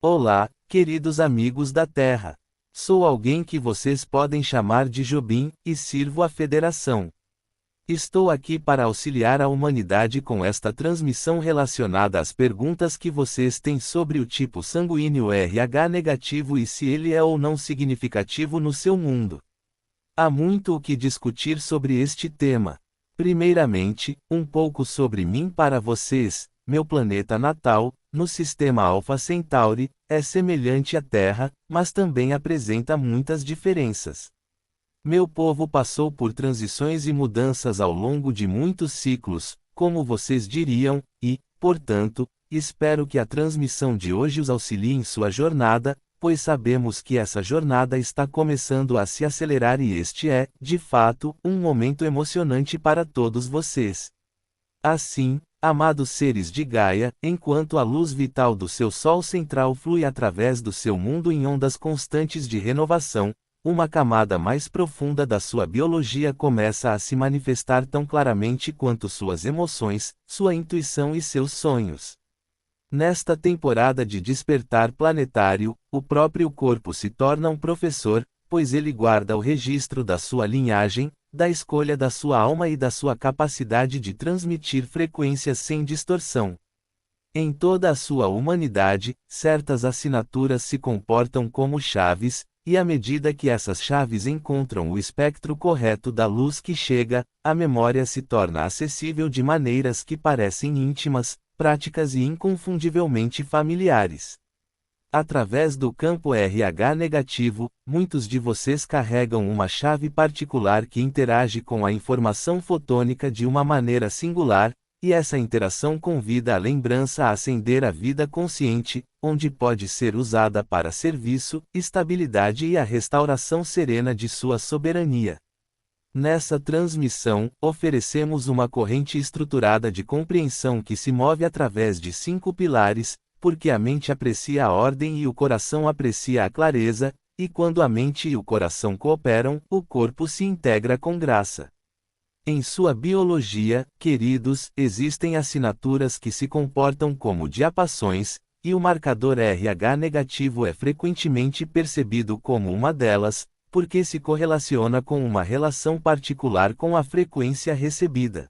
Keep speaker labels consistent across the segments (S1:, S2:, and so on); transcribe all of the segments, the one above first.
S1: Olá, queridos amigos da Terra. Sou alguém que vocês podem chamar de Jobim, e sirvo à Federação. Estou aqui para auxiliar a humanidade com esta transmissão relacionada às perguntas que vocês têm sobre o tipo sanguíneo RH negativo e se ele é ou não significativo no seu mundo. Há muito o que discutir sobre este tema. Primeiramente, um pouco sobre mim para vocês. Meu planeta natal, no sistema Alpha Centauri, é semelhante à Terra, mas também apresenta muitas diferenças. Meu povo passou por transições e mudanças ao longo de muitos ciclos, como vocês diriam, e, portanto, espero que a transmissão de hoje os auxilie em sua jornada, pois sabemos que essa jornada está começando a se acelerar e este é, de fato, um momento emocionante para todos vocês. Assim, amados seres de Gaia, enquanto a luz vital do seu Sol central flui através do seu mundo em ondas constantes de renovação, uma camada mais profunda da sua biologia começa a se manifestar tão claramente quanto suas emoções, sua intuição e seus sonhos. Nesta temporada de despertar planetário, o próprio corpo se torna um professor, pois ele guarda o registro da sua linhagem, da escolha da sua alma e da sua capacidade de transmitir frequências sem distorção. Em toda a sua humanidade, certas assinaturas se comportam como chaves, e à medida que essas chaves encontram o espectro correto da luz que chega, a memória se torna acessível de maneiras que parecem íntimas, práticas e inconfundivelmente familiares. Através do campo RH negativo, muitos de vocês carregam uma chave particular que interage com a informação fotônica de uma maneira singular, e essa interação convida a lembrança a acender a vida consciente, onde pode ser usada para serviço, estabilidade e a restauração serena de sua soberania. Nessa transmissão, oferecemos uma corrente estruturada de compreensão que se move através de 5 pilares, porque a mente aprecia a ordem e o coração aprecia a clareza, e quando a mente e o coração cooperam, o corpo se integra com graça. Em sua biologia, queridos, existem assinaturas que se comportam como diapassões, e o marcador RH negativo é frequentemente percebido como uma delas, porque se correlaciona com uma relação particular com a frequência recebida.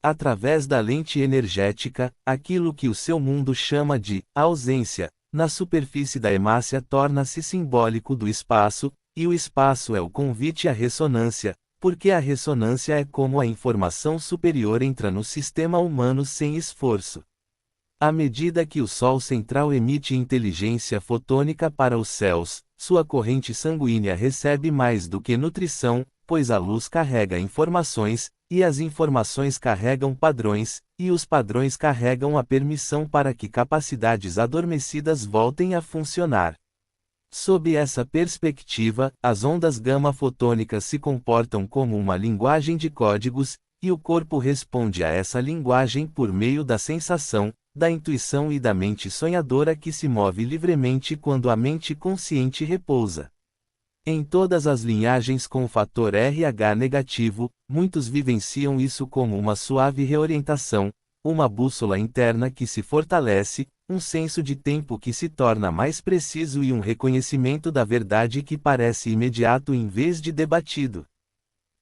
S1: Através da lente energética, aquilo que o seu mundo chama de ausência, na superfície da hemácia torna-se simbólico do espaço, e o espaço é o convite à ressonância, porque a ressonância é como a informação superior entra no sistema humano sem esforço. À medida que o Sol central emite inteligência fotônica para os céus, sua corrente sanguínea recebe mais do que nutrição, pois a luz carrega informações, e as informações carregam padrões, e os padrões carregam a permissão para que capacidades adormecidas voltem a funcionar. Sob essa perspectiva, as ondas gama fotônicas se comportam como uma linguagem de códigos, e o corpo responde a essa linguagem por meio da sensação, da intuição e da mente sonhadora que se move livremente quando a mente consciente repousa. Em todas as linhagens com o fator RH negativo, muitos vivenciam isso como uma suave reorientação, uma bússola interna que se fortalece, um senso de tempo que se torna mais preciso e um reconhecimento da verdade que parece imediato em vez de debatido.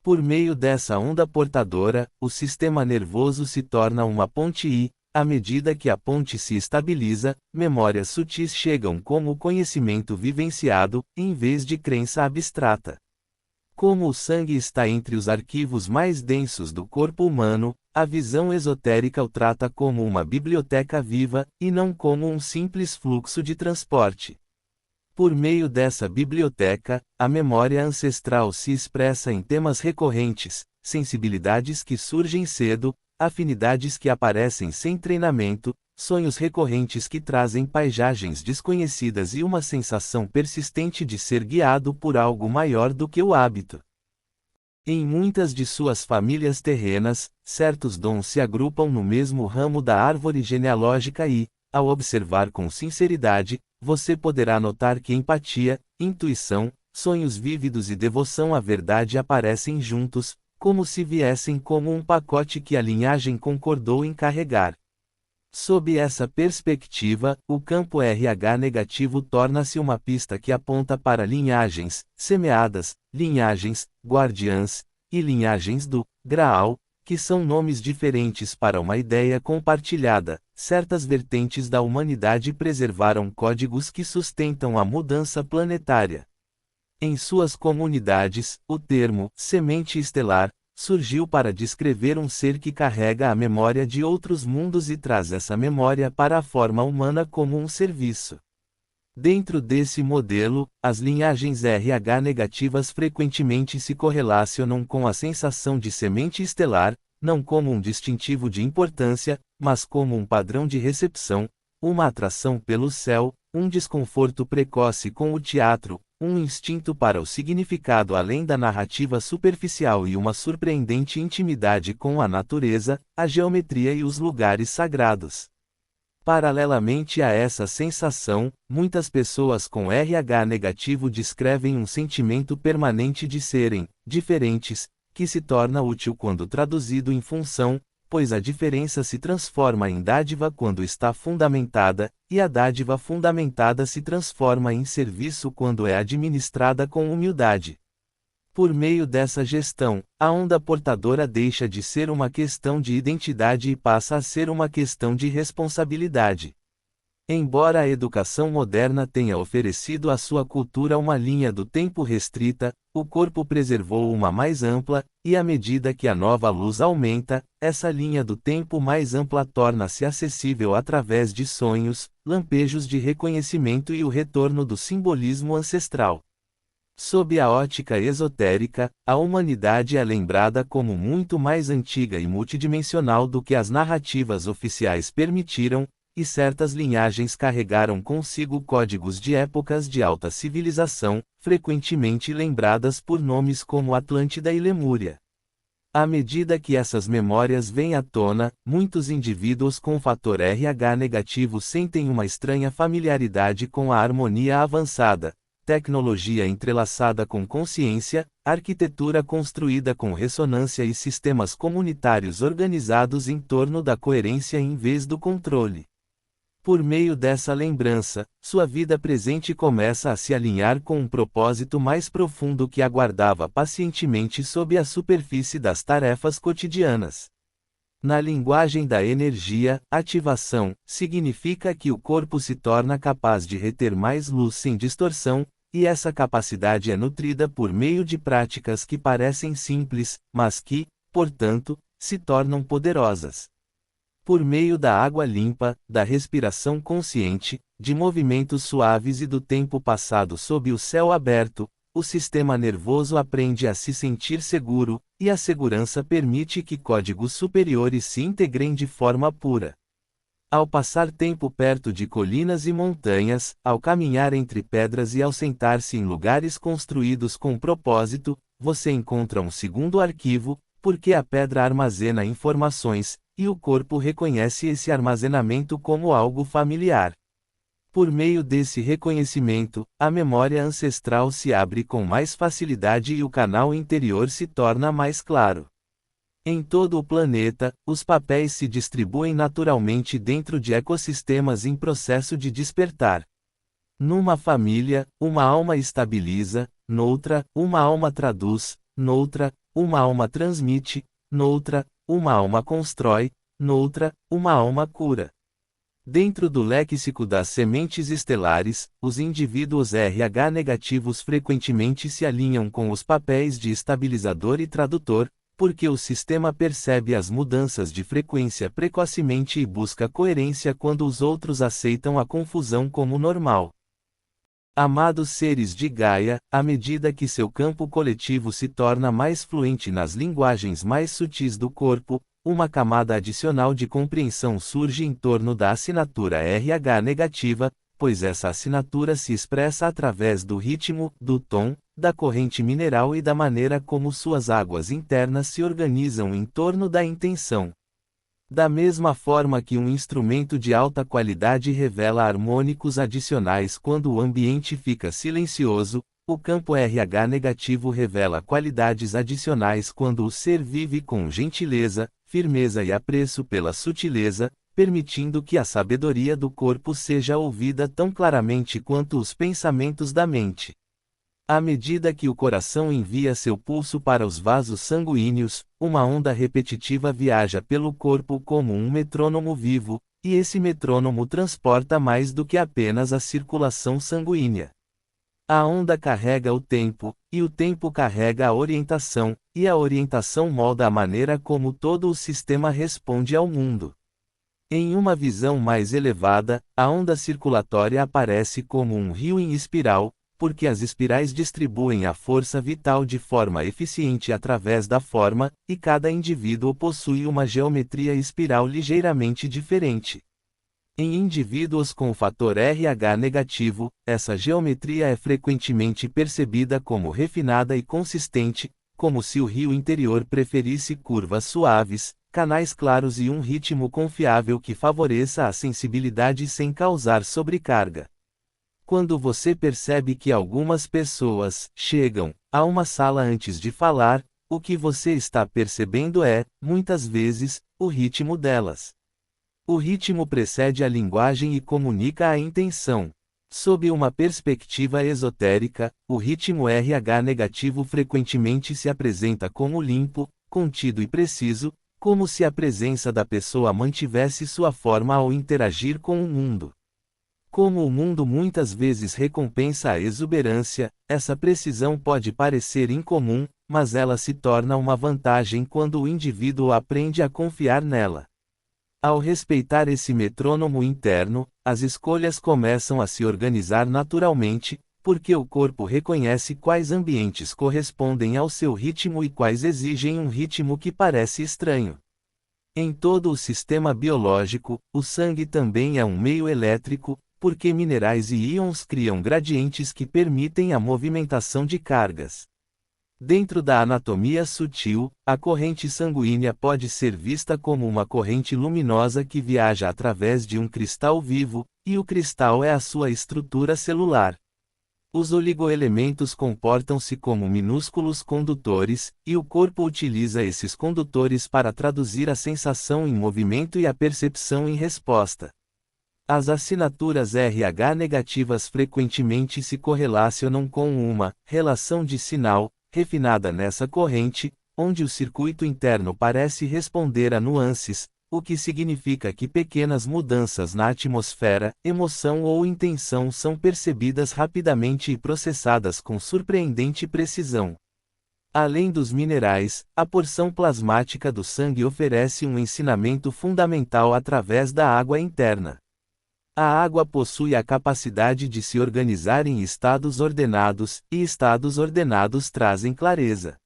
S1: Por meio dessa onda portadora, o sistema nervoso se torna uma ponte e, à medida que a ponte se estabiliza, memórias sutis chegam como conhecimento vivenciado, em vez de crença abstrata. Como o sangue está entre os arquivos mais densos do corpo humano, a visão esotérica o trata como uma biblioteca viva, e não como um simples fluxo de transporte. Por meio dessa biblioteca, a memória ancestral se expressa em temas recorrentes, sensibilidades que surgem cedo, afinidades que aparecem sem treinamento, sonhos recorrentes que trazem paisagens desconhecidas e uma sensação persistente de ser guiado por algo maior do que o hábito. Em muitas de suas famílias terrenas, certos dons se agrupam no mesmo ramo da árvore genealógica e, ao observar com sinceridade, você poderá notar que empatia, intuição, sonhos vívidos e devoção à verdade aparecem juntos, como se viessem como um pacote que a linhagem concordou em carregar. Sob essa perspectiva, o campo RH negativo torna-se uma pista que aponta para linhagens, semeadas, linhagens, guardiãs, e linhagens do Graal, que são nomes diferentes para uma ideia compartilhada. Certas vertentes da humanidade preservaram códigos que sustentam a mudança planetária. Em suas comunidades, o termo semente estelar surgiu para descrever um ser que carrega a memória de outros mundos e traz essa memória para a forma humana como um serviço. Dentro desse modelo, as linhagens RH negativas frequentemente se correlacionam com a sensação de semente estelar, não como um distintivo de importância, mas como um padrão de recepção, uma atração pelo céu, um desconforto precoce com o teatro, um instinto para o significado além da narrativa superficial e uma surpreendente intimidade com a natureza, a geometria e os lugares sagrados. Paralelamente a essa sensação, muitas pessoas com RH negativo descrevem um sentimento permanente de serem diferentes, que se torna útil quando traduzido em função, pois a diferença se transforma em dádiva quando está fundamentada, e a dádiva fundamentada se transforma em serviço quando é administrada com humildade. Por meio dessa gestão, a onda portadora deixa de ser uma questão de identidade e passa a ser uma questão de responsabilidade. Embora a educação moderna tenha oferecido à sua cultura uma linha do tempo restrita, o corpo preservou uma mais ampla, e à medida que a nova luz aumenta, essa linha do tempo mais ampla torna-se acessível através de sonhos, lampejos de reconhecimento e o retorno do simbolismo ancestral. Sob a ótica esotérica, a humanidade é lembrada como muito mais antiga e multidimensional do que as narrativas oficiais permitiram, e certas linhagens carregaram consigo códigos de épocas de alta civilização, frequentemente lembradas por nomes como Atlântida e Lemúria. À medida que essas memórias vêm à tona, muitos indivíduos com fator RH negativo sentem uma estranha familiaridade com a harmonia avançada, tecnologia entrelaçada com consciência, arquitetura construída com ressonância e sistemas comunitários organizados em torno da coerência em vez do controle. Por meio dessa lembrança, sua vida presente começa a se alinhar com um propósito mais profundo que aguardava pacientemente sob a superfície das tarefas cotidianas. Na linguagem da energia, ativação significa que o corpo se torna capaz de reter mais luz sem distorção, e essa capacidade é nutrida por meio de práticas que parecem simples, mas que, portanto, se tornam poderosas. Por meio da água limpa, da respiração consciente, de movimentos suaves e do tempo passado sob o céu aberto, o sistema nervoso aprende a se sentir seguro, e a segurança permite que códigos superiores se integrem de forma pura. Ao passar tempo perto de colinas e montanhas, ao caminhar entre pedras e ao sentar-se em lugares construídos com propósito, você encontra um segundo arquivo, porque a pedra armazena informações, e o corpo reconhece esse armazenamento como algo familiar. Por meio desse reconhecimento, a memória ancestral se abre com mais facilidade e o canal interior se torna mais claro. Em todo o planeta, os papéis se distribuem naturalmente dentro de ecossistemas em processo de despertar. Numa família, uma alma estabiliza, noutra, uma alma traduz, noutra, uma alma transmite, noutra, uma alma constrói, noutra, uma alma cura. Dentro do léxico das sementes estelares, os indivíduos RH negativos frequentemente se alinham com os papéis de estabilizador e tradutor, porque o sistema percebe as mudanças de frequência precocemente e busca coerência quando os outros aceitam a confusão como normal. Amados seres de Gaia, à medida que seu campo coletivo se torna mais fluente nas linguagens mais sutis do corpo, uma camada adicional de compreensão surge em torno da assinatura RH negativa, pois essa assinatura se expressa através do ritmo, do tom, da corrente mineral e da maneira como suas águas internas se organizam em torno da intenção. Da mesma forma que um instrumento de alta qualidade revela harmônicos adicionais quando o ambiente fica silencioso, o campo RH negativo revela qualidades adicionais quando o ser vive com gentileza, firmeza e apreço pela sutileza, permitindo que a sabedoria do corpo seja ouvida tão claramente quanto os pensamentos da mente. À medida que o coração envia seu pulso para os vasos sanguíneos, uma onda repetitiva viaja pelo corpo como um metrônomo vivo, e esse metrônomo transporta mais do que apenas a circulação sanguínea. A onda carrega o tempo, e o tempo carrega a orientação, e a orientação molda a maneira como todo o sistema responde ao mundo. Em uma visão mais elevada, a onda circulatória aparece como um rio em espiral, porque as espirais distribuem a força vital de forma eficiente através da forma, e cada indivíduo possui uma geometria espiral ligeiramente diferente. Em indivíduos com o fator RH negativo, essa geometria é frequentemente percebida como refinada e consistente, como se o rio interior preferisse curvas suaves, canais claros e um ritmo confiável que favoreça a sensibilidade sem causar sobrecarga. Quando você percebe que algumas pessoas chegam a uma sala antes de falar, o que você está percebendo é, muitas vezes, o ritmo delas. O ritmo precede a linguagem e comunica a intenção. Sob uma perspectiva esotérica, o ritmo RH negativo frequentemente se apresenta como limpo, contido e preciso, como se a presença da pessoa mantivesse sua forma ao interagir com o mundo. Como o mundo muitas vezes recompensa a exuberância, essa precisão pode parecer incomum, mas ela se torna uma vantagem quando o indivíduo aprende a confiar nela. Ao respeitar esse metrônomo interno, as escolhas começam a se organizar naturalmente, porque o corpo reconhece quais ambientes correspondem ao seu ritmo e quais exigem um ritmo que parece estranho. Em todo o sistema biológico, o sangue também é um meio elétrico, porque minerais e íons criam gradientes que permitem a movimentação de cargas. Dentro da anatomia sutil, a corrente sanguínea pode ser vista como uma corrente luminosa que viaja através de um cristal vivo, e o cristal é a sua estrutura celular. Os oligoelementos comportam-se como minúsculos condutores, e o corpo utiliza esses condutores para traduzir a sensação em movimento e a percepção em resposta. As assinaturas RH negativas frequentemente se correlacionam com uma relação de sinal, refinada nessa corrente, onde o circuito interno parece responder a nuances, o que significa que pequenas mudanças na atmosfera, emoção ou intenção são percebidas rapidamente e processadas com surpreendente precisão. Além dos minerais, a porção plasmática do sangue oferece um ensinamento fundamental através da água interna. A água possui a capacidade de se organizar em estados ordenados, e estados ordenados trazem clareza.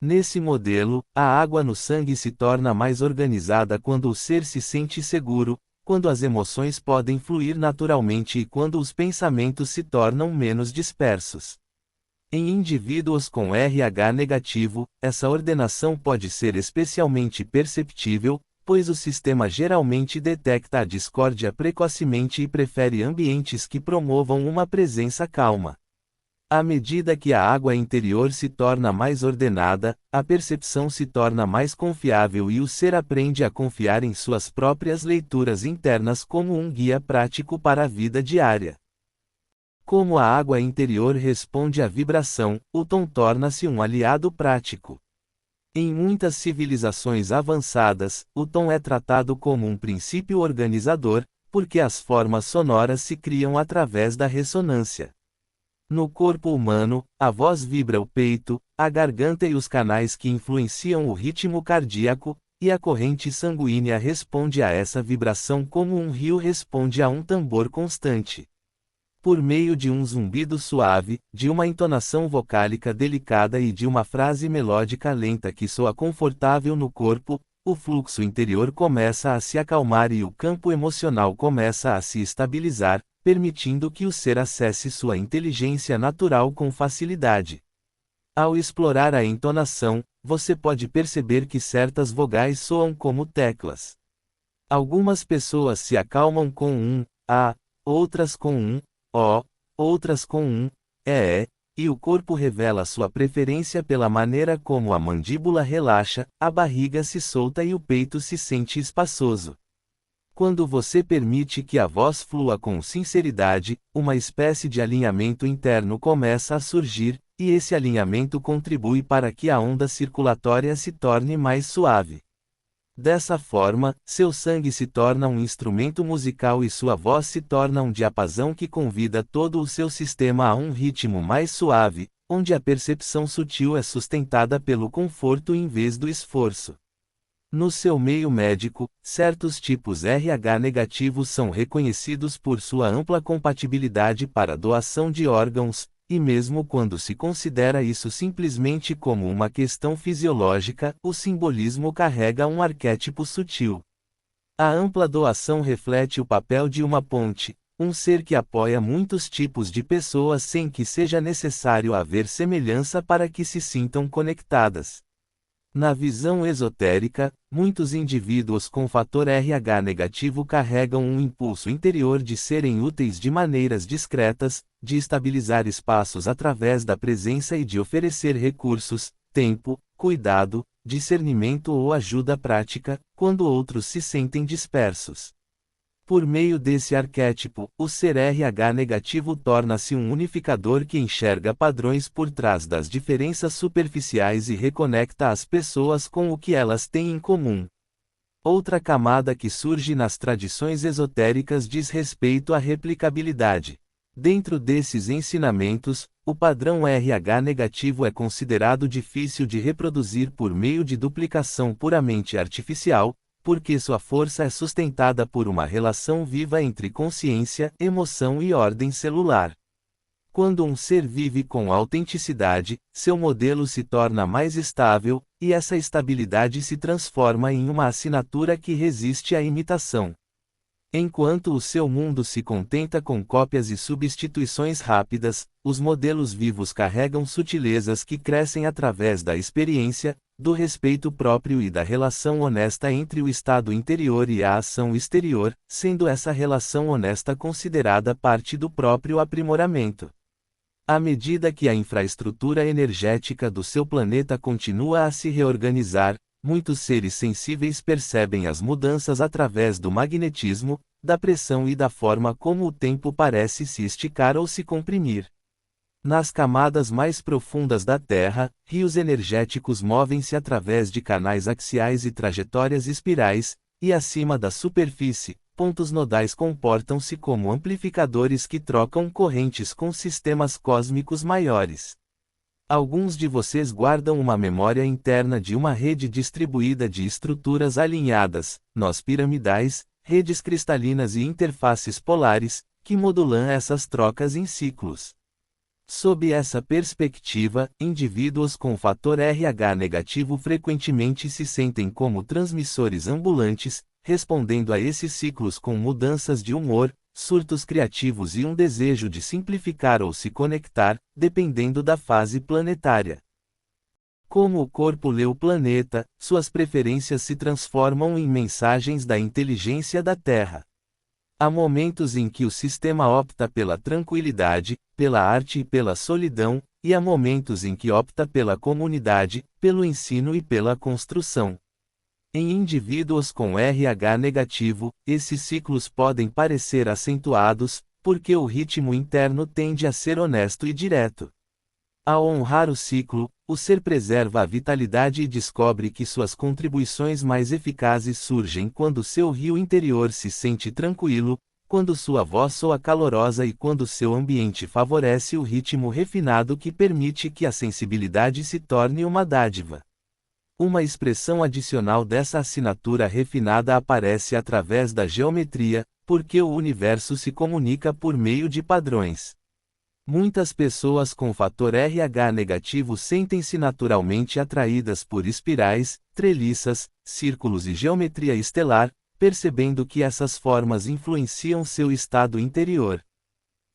S1: Nesse modelo, a água no sangue se torna mais organizada quando o ser se sente seguro, quando as emoções podem fluir naturalmente e quando os pensamentos se tornam menos dispersos. Em indivíduos com RH negativo, essa ordenação pode ser especialmente perceptível, pois o sistema geralmente detecta a discórdia precocemente e prefere ambientes que promovam uma presença calma. À medida que a água interior se torna mais ordenada, a percepção se torna mais confiável e o ser aprende a confiar em suas próprias leituras internas como um guia prático para a vida diária. Como a água interior responde à vibração, o tom torna-se um aliado prático. Em muitas civilizações avançadas, o tom é tratado como um princípio organizador, porque as formas sonoras se criam através da ressonância. No corpo humano, a voz vibra o peito, a garganta e os canais que influenciam o ritmo cardíaco, e a corrente sanguínea responde a essa vibração como um rio responde a um tambor constante. Por meio de um zumbido suave, de uma entonação vocálica delicada e de uma frase melódica lenta que soa confortável no corpo, o fluxo interior começa a se acalmar e o campo emocional começa a se estabilizar, permitindo que o ser acesse sua inteligência natural com facilidade. Ao explorar a entonação, você pode perceber que certas vogais soam como teclas. Algumas pessoas se acalmam com um A, outras com um O, outras com um E, e o corpo revela sua preferência pela maneira como a mandíbula relaxa, a barriga se solta e o peito se sente espaçoso. Quando você permite que a voz flua com sinceridade, uma espécie de alinhamento interno começa a surgir, e esse alinhamento contribui para que a onda circulatória se torne mais suave. Dessa forma, seu sangue se torna um instrumento musical e sua voz se torna um diapasão que convida todo o seu sistema a um ritmo mais suave, onde a percepção sutil é sustentada pelo conforto em vez do esforço. No seu meio médico, certos tipos RH negativos são reconhecidos por sua ampla compatibilidade para doação de órgãos, e mesmo quando se considera isso simplesmente como uma questão fisiológica, o simbolismo carrega um arquétipo sutil. A ampla doação reflete o papel de uma ponte, um ser que apoia muitos tipos de pessoas sem que seja necessário haver semelhança para que se sintam conectadas. Na visão esotérica, muitos indivíduos com fator RH negativo carregam um impulso interior de serem úteis de maneiras discretas, de estabilizar espaços através da presença e de oferecer recursos, tempo, cuidado, discernimento ou ajuda prática, quando outros se sentem dispersos. Por meio desse arquétipo, o ser RH negativo torna-se um unificador que enxerga padrões por trás das diferenças superficiais e reconecta as pessoas com o que elas têm em comum. Outra camada que surge nas tradições esotéricas diz respeito à replicabilidade. Dentro desses ensinamentos, o padrão RH negativo é considerado difícil de reproduzir por meio de duplicação puramente artificial, porque sua força é sustentada por uma relação viva entre consciência, emoção e ordem celular. Quando um ser vive com autenticidade, seu modelo se torna mais estável, e essa estabilidade se transforma em uma assinatura que resiste à imitação. Enquanto o seu mundo se contenta com cópias e substituições rápidas, os modelos vivos carregam sutilezas que crescem através da experiência, do respeito próprio e da relação honesta entre o estado interior e a ação exterior, sendo essa relação honesta considerada parte do próprio aprimoramento. À medida que a infraestrutura energética do seu planeta continua a se reorganizar, muitos seres sensíveis percebem as mudanças através do magnetismo, da pressão e da forma como o tempo parece se esticar ou se comprimir. Nas camadas mais profundas da Terra, rios energéticos movem-se através de canais axiais e trajetórias espirais, e acima da superfície, pontos nodais comportam-se como amplificadores que trocam correntes com sistemas cósmicos maiores. Alguns de vocês guardam uma memória interna de uma rede distribuída de estruturas alinhadas, nós piramidais, redes cristalinas e interfaces polares, que modulam essas trocas em ciclos. Sob essa perspectiva, indivíduos com fator RH negativo frequentemente se sentem como transmissores ambulantes, respondendo a esses ciclos com mudanças de humor, surtos criativos e um desejo de simplificar ou se conectar, dependendo da fase planetária. Como o corpo lê o planeta, suas preferências se transformam em mensagens da inteligência da Terra. Há momentos em que o sistema opta pela tranquilidade, pela arte e pela solidão, e há momentos em que opta pela comunidade, pelo ensino e pela construção. Em indivíduos com RH negativo, esses ciclos podem parecer acentuados, porque o ritmo interno tende a ser honesto e direto. Ao honrar o ciclo, o ser preserva a vitalidade e descobre que suas contribuições mais eficazes surgem quando seu rio interior se sente tranquilo, quando sua voz soa calorosa e quando seu ambiente favorece o ritmo refinado que permite que a sensibilidade se torne uma dádiva. Uma expressão adicional dessa assinatura refinada aparece através da geometria, porque o universo se comunica por meio de padrões. Muitas pessoas com fator RH negativo sentem-se naturalmente atraídas por espirais, treliças, círculos e geometria estelar, percebendo que essas formas influenciam seu estado interior.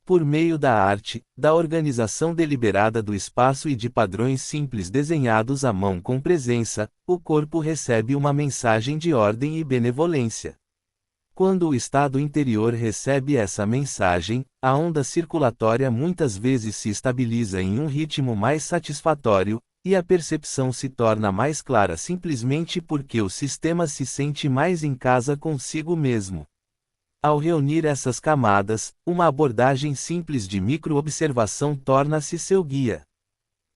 S1: Por meio da arte, da organização deliberada do espaço e de padrões simples desenhados à mão com presença, o corpo recebe uma mensagem de ordem e benevolência. Quando o estado interior recebe essa mensagem, a onda circulatória muitas vezes se estabiliza em um ritmo mais satisfatório, e a percepção se torna mais clara simplesmente porque o sistema se sente mais em casa consigo mesmo. Ao reunir essas camadas, uma abordagem simples de micro-observação torna-se seu guia.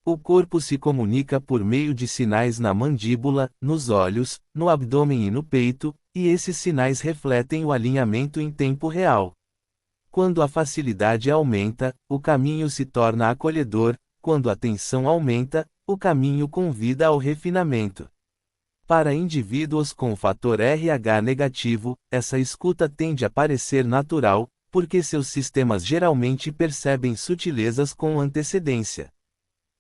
S1: O corpo se comunica por meio de sinais na mandíbula, nos olhos, no abdômen e no peito, e esses sinais refletem o alinhamento em tempo real. Quando a facilidade aumenta, o caminho se torna acolhedor, quando a tensão aumenta, o caminho convida ao refinamento. Para indivíduos com o fator RH negativo, essa escuta tende a parecer natural, porque seus sistemas geralmente percebem sutilezas com antecedência.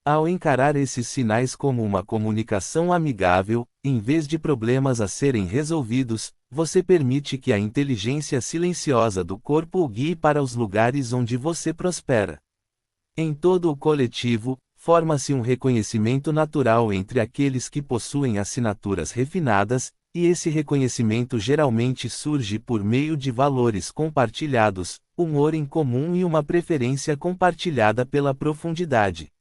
S1: Ao encarar esses sinais como uma comunicação amigável, em vez de problemas a serem resolvidos, você permite que a inteligência silenciosa do corpo o guie para os lugares onde você prospera. Em todo o coletivo, forma-se um reconhecimento natural entre aqueles que possuem assinaturas refinadas, e esse reconhecimento geralmente surge por meio de valores compartilhados, humor em comum e uma preferência compartilhada pela profundidade.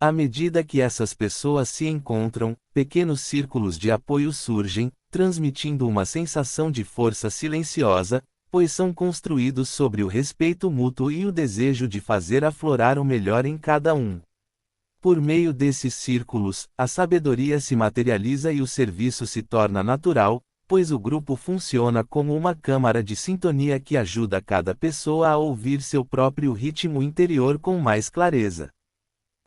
S1: À medida que essas pessoas se encontram, pequenos círculos de apoio surgem, transmitindo uma sensação de força silenciosa, pois são construídos sobre o respeito mútuo e o desejo de fazer aflorar o melhor em cada um. Por meio desses círculos, a sabedoria se materializa e o serviço se torna natural, pois o grupo funciona como uma câmara de sintonia que ajuda cada pessoa a ouvir seu próprio ritmo interior com mais clareza.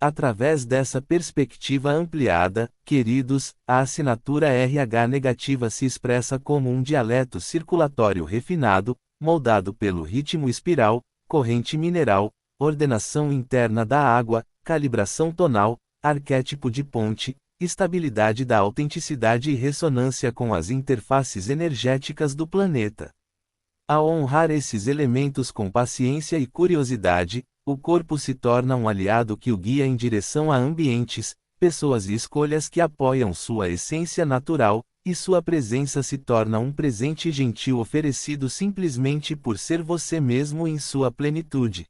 S1: Através dessa perspectiva ampliada, queridos, a assinatura RH negativa se expressa como um dialeto circulatório refinado, moldado pelo ritmo espiral, corrente mineral, ordenação interna da água, calibração tonal, arquétipo de ponte, estabilidade da autenticidade e ressonância com as interfaces energéticas do planeta. Ao honrar esses elementos com paciência e curiosidade, o corpo se torna um aliado que o guia em direção a ambientes, pessoas e escolhas que apoiam sua essência natural, e sua presença se torna um presente gentil oferecido simplesmente por ser você mesmo em sua plenitude.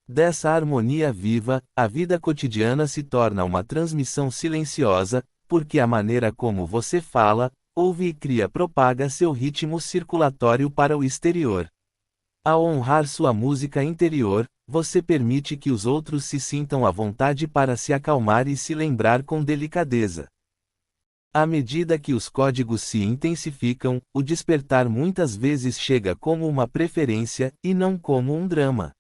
S1: Dessa harmonia viva, a vida cotidiana se torna uma transmissão silenciosa, porque a maneira como você fala, ouve e cria propaga seu ritmo circulatório para o exterior. Ao honrar sua música interior, você permite que os outros se sintam à vontade para se acalmar e se lembrar com delicadeza. À medida que os códigos se intensificam, o despertar muitas vezes chega como uma preferência, e não como um drama.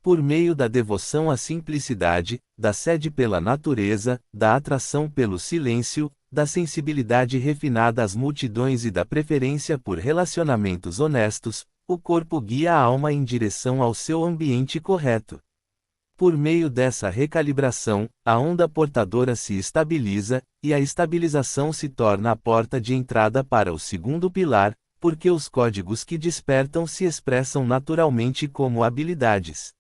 S1: Por meio da devoção à simplicidade, da sede pela natureza, da atração pelo silêncio, da sensibilidade refinada às multidões e da preferência por relacionamentos honestos, o corpo guia a alma em direção ao seu ambiente correto. Por meio dessa recalibração, a onda portadora se estabiliza, e a estabilização se torna a porta de entrada para o segundo pilar, porque os códigos que despertam se expressam naturalmente como habilidades.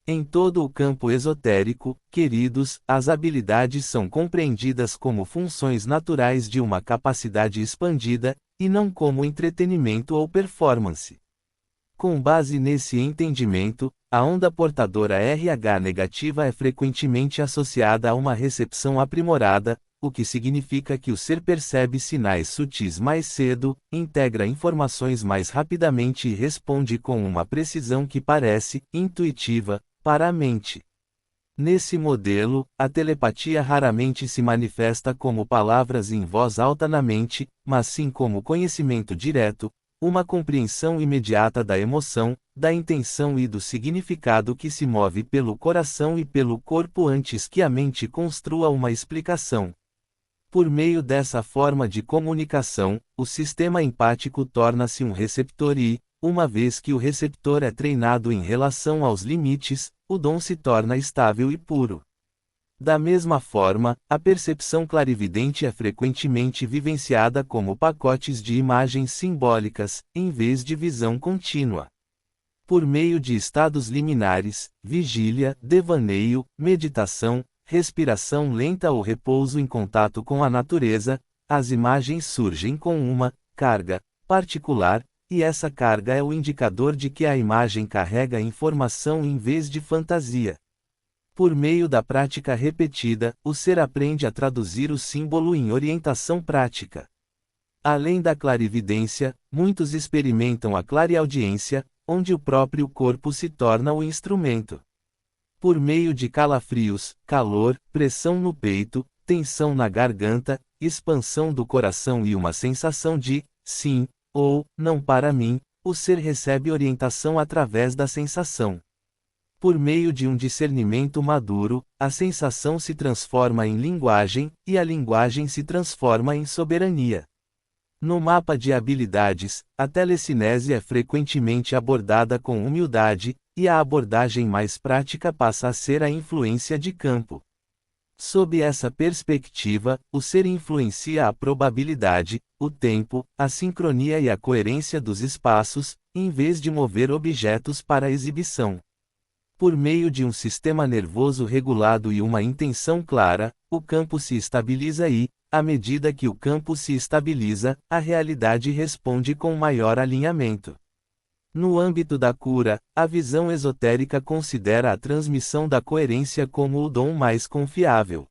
S1: Em todo o campo esotérico, queridos, as habilidades são compreendidas como funções naturais de uma capacidade expandida, e não como entretenimento ou performance. Com base nesse entendimento, a onda portadora RH negativa é frequentemente associada a uma recepção aprimorada, o que significa que o ser percebe sinais sutis mais cedo, integra informações mais rapidamente e responde com uma precisão que parece intuitiva para a mente. Nesse modelo, a telepatia raramente se manifesta como palavras em voz alta na mente, mas sim como conhecimento direto, uma compreensão imediata da emoção, da intenção e do significado que se move pelo coração e pelo corpo antes que a mente construa uma explicação. Por meio dessa forma de comunicação, o sistema empático torna-se um receptor e, uma vez que o receptor é treinado em relação aos limites, o dom se torna estável e puro. Da mesma forma, a percepção clarividente é frequentemente vivenciada como pacotes de imagens simbólicas, em vez de visão contínua. Por meio de estados liminares, vigília, devaneio, meditação, respiração lenta ou repouso em contato com a natureza, as imagens surgem com uma carga particular, e essa carga é o indicador de que a imagem carrega informação em vez de fantasia. Por meio da prática repetida, o ser aprende a traduzir o símbolo em orientação prática. Além da clarividência, muitos experimentam a clareaudiência, onde o próprio corpo se torna o instrumento. Por meio de calafrios, calor, pressão no peito, tensão na garganta, expansão do coração e uma sensação de sim ou não para mim, o ser recebe orientação através da sensação. Por meio de um discernimento maduro, a sensação se transforma em linguagem, e a linguagem se transforma em soberania. No mapa de habilidades, a telecinese é frequentemente abordada com humildade, e a abordagem mais prática passa a ser a influência de campo. Sob essa perspectiva, o ser influencia a probabilidade, o tempo, a sincronia e a coerência dos espaços, em vez de mover objetos para exibição. Por meio de um sistema nervoso regulado e uma intenção clara, o campo se estabiliza e, à medida que o campo se estabiliza, a realidade responde com maior alinhamento. No âmbito da cura, a visão esotérica considera a transmissão da coerência como o dom mais confiável.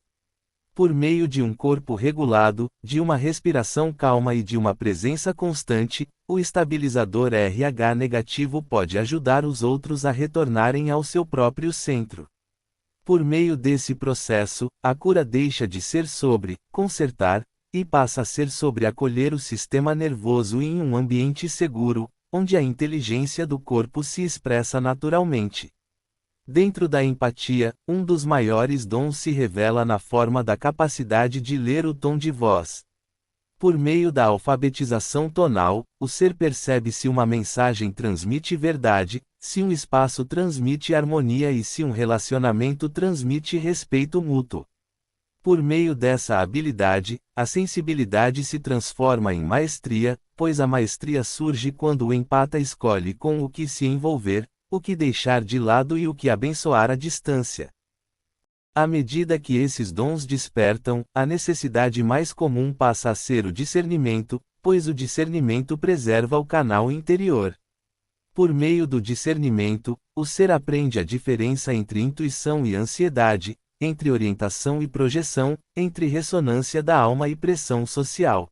S1: Por meio de um corpo regulado, de uma respiração calma e de uma presença constante, o estabilizador RH negativo pode ajudar os outros a retornarem ao seu próprio centro. Por meio desse processo, a cura deixa de ser sobre consertar e passa a ser sobre acolher o sistema nervoso em um ambiente seguro, onde a inteligência do corpo se expressa naturalmente. Dentro da empatia, um dos maiores dons se revela na forma da capacidade de ler o tom de voz. Por meio da alfabetização tonal, o ser percebe se uma mensagem transmite verdade, se um espaço transmite harmonia e se um relacionamento transmite respeito mútuo. Por meio dessa habilidade, a sensibilidade se transforma em maestria, pois a maestria surge quando o empata escolhe com o que se envolver, o que deixar de lado e o que abençoar à distância. À medida que esses dons despertam, a necessidade mais comum passa a ser o discernimento, pois o discernimento preserva o canal interior. Por meio do discernimento, o ser aprende a diferença entre intuição e ansiedade, entre orientação e projeção, entre ressonância da alma e pressão social.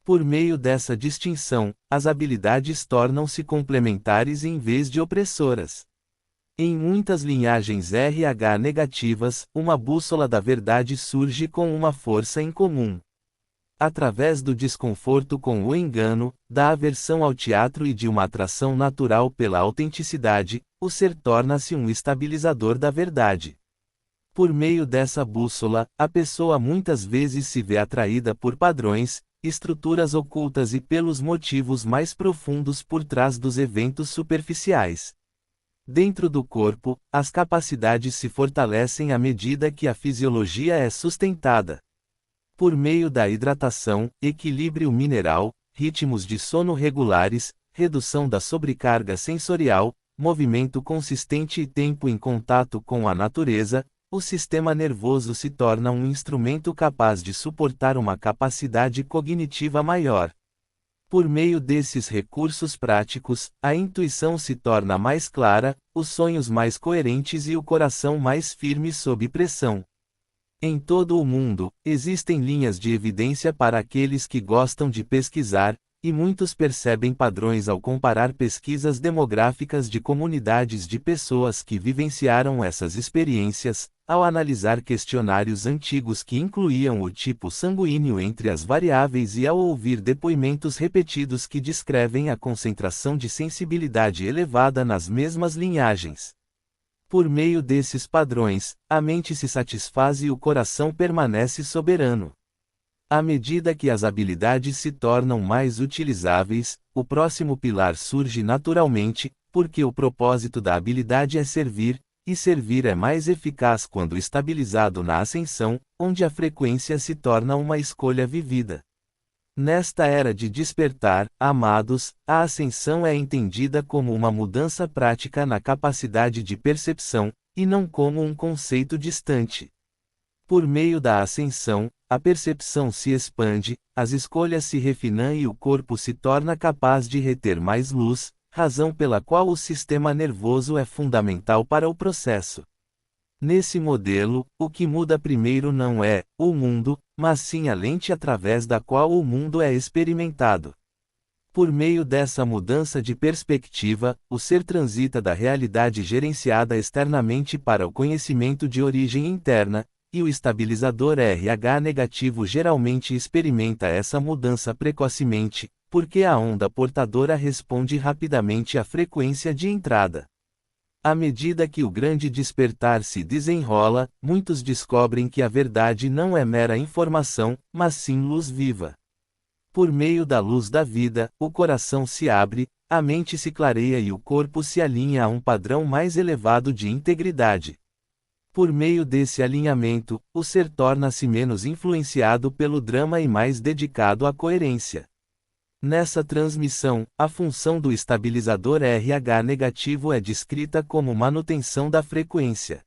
S1: Por meio dessa distinção, as habilidades tornam-se complementares em vez de opressoras. Em muitas linhagens RH negativas, uma bússola da verdade surge com uma força em comum. Através do desconforto com o engano, da aversão ao teatro e de uma atração natural pela autenticidade, o ser torna-se um estabilizador da verdade. Por meio dessa bússola, a pessoa muitas vezes se vê atraída por padrões, estruturas ocultas e pelos motivos mais profundos por trás dos eventos superficiais. Dentro do corpo, as capacidades se fortalecem à medida que a fisiologia é sustentada. Por meio da hidratação, equilíbrio mineral, ritmos de sono regulares, redução da sobrecarga sensorial, movimento consistente e tempo em contato com a natureza, o sistema nervoso se torna um instrumento capaz de suportar uma capacidade cognitiva maior. Por meio desses recursos práticos, a intuição se torna mais clara, os sonhos mais coerentes e o coração mais firme sob pressão. Em todo o mundo, existem linhas de evidência para aqueles que gostam de pesquisar, e muitos percebem padrões ao comparar pesquisas demográficas de comunidades de pessoas que vivenciaram essas experiências, ao analisar questionários antigos que incluíam o tipo sanguíneo entre as variáveis e ao ouvir depoimentos repetidos que descrevem a concentração de sensibilidade elevada nas mesmas linhagens. Por meio desses padrões, a mente se satisfaz e o coração permanece soberano. À medida que as habilidades se tornam mais utilizáveis, o próximo pilar surge naturalmente, porque o propósito da habilidade é servir, e servir é mais eficaz quando estabilizado na ascensão, onde a frequência se torna uma escolha vivida. Nesta era de despertar, amados, a ascensão é entendida como uma mudança prática na capacidade de percepção, e não como um conceito distante. Por meio da ascensão, a percepção se expande, as escolhas se refinam e o corpo se torna capaz de reter mais luz, razão pela qual o sistema nervoso é fundamental para o processo. Nesse modelo, o que muda primeiro não é o mundo, mas sim a lente através da qual o mundo é experimentado. Por meio dessa mudança de perspectiva, o ser transita da realidade gerenciada externamente para o conhecimento de origem interna, e o estabilizador RH negativo geralmente experimenta essa mudança precocemente, porque a onda portadora responde rapidamente à frequência de entrada. À medida que o grande despertar se desenrola, muitos descobrem que a verdade não é mera informação, mas sim luz viva. Por meio da luz da vida, o coração se abre, a mente se clareia e o corpo se alinha a um padrão mais elevado de integridade. Por meio desse alinhamento, o ser torna-se menos influenciado pelo drama e mais dedicado à coerência. Nessa transmissão, a função do estabilizador RH negativo é descrita como manutenção da frequência.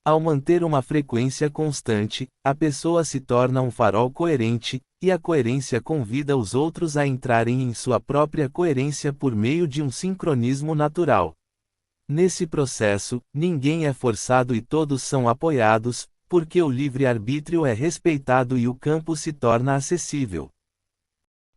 S1: Ao manter uma frequência constante, a pessoa se torna um farol coerente, e a coerência convida os outros a entrarem em sua própria coerência por meio de um sincronismo natural. Nesse processo, ninguém é forçado e todos são apoiados, porque o livre-arbítrio é respeitado e o campo se torna acessível.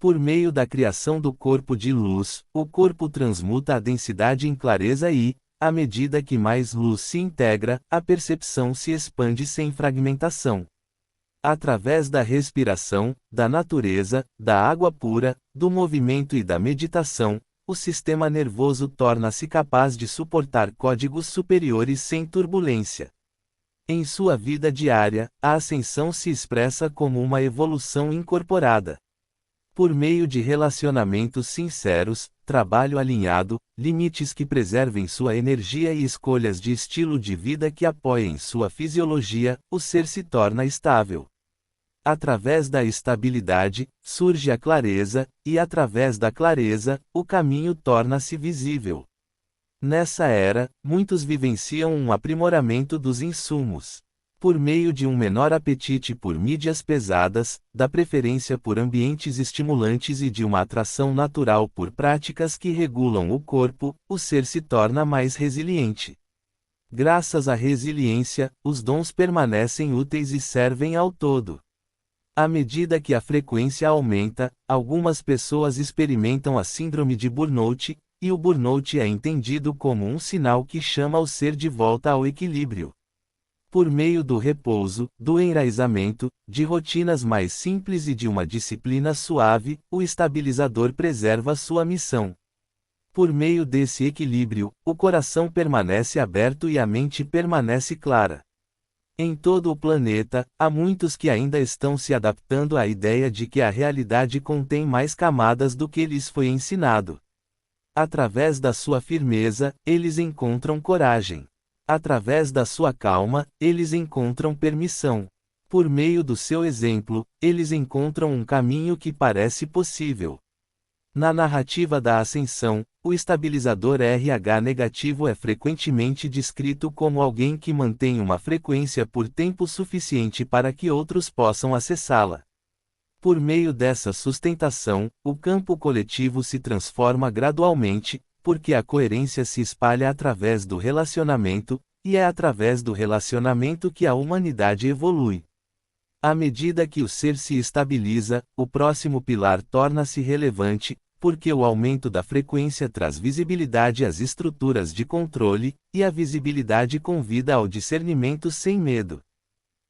S1: Por meio da criação do corpo de luz, o corpo transmuta a densidade em clareza e, à medida que mais luz se integra, a percepção se expande sem fragmentação. Através da respiração, da natureza, da água pura, do movimento e da meditação, o sistema nervoso torna-se capaz de suportar códigos superiores sem turbulência. Em sua vida diária, a ascensão se expressa como uma evolução incorporada. Por meio de relacionamentos sinceros, trabalho alinhado, limites que preservem sua energia e escolhas de estilo de vida que apoiem sua fisiologia, o ser se torna estável. Através da estabilidade, surge a clareza, e através da clareza, o caminho torna-se visível. Nessa era, muitos vivenciam um aprimoramento dos insumos. Por meio de um menor apetite por mídias pesadas, da preferência por ambientes estimulantes e de uma atração natural por práticas que regulam o corpo, o ser se torna mais resiliente. Graças à resiliência, os dons permanecem úteis e servem ao todo. À medida que a frequência aumenta, algumas pessoas experimentam a síndrome de burnout, e o burnout é entendido como um sinal que chama o ser de volta ao equilíbrio. Por meio do repouso, do enraizamento, de rotinas mais simples e de uma disciplina suave, o estabilizador preserva sua missão. Por meio desse equilíbrio, o coração permanece aberto e a mente permanece clara. Em todo o planeta, há muitos que ainda estão se adaptando à ideia de que a realidade contém mais camadas do que lhes foi ensinado. Através da sua firmeza, eles encontram coragem. Através da sua calma, eles encontram permissão. Por meio do seu exemplo, eles encontram um caminho que parece possível. Na narrativa da ascensão, o estabilizador RH negativo é frequentemente descrito como alguém que mantém uma frequência por tempo suficiente para que outros possam acessá-la. Por meio dessa sustentação, o campo coletivo se transforma gradualmente, porque a coerência se espalha através do relacionamento, e é através do relacionamento que a humanidade evolui. À medida que o ser se estabiliza, o próximo pilar torna-se relevante, porque o aumento da frequência traz visibilidade às estruturas de controle, e a visibilidade convida ao discernimento sem medo.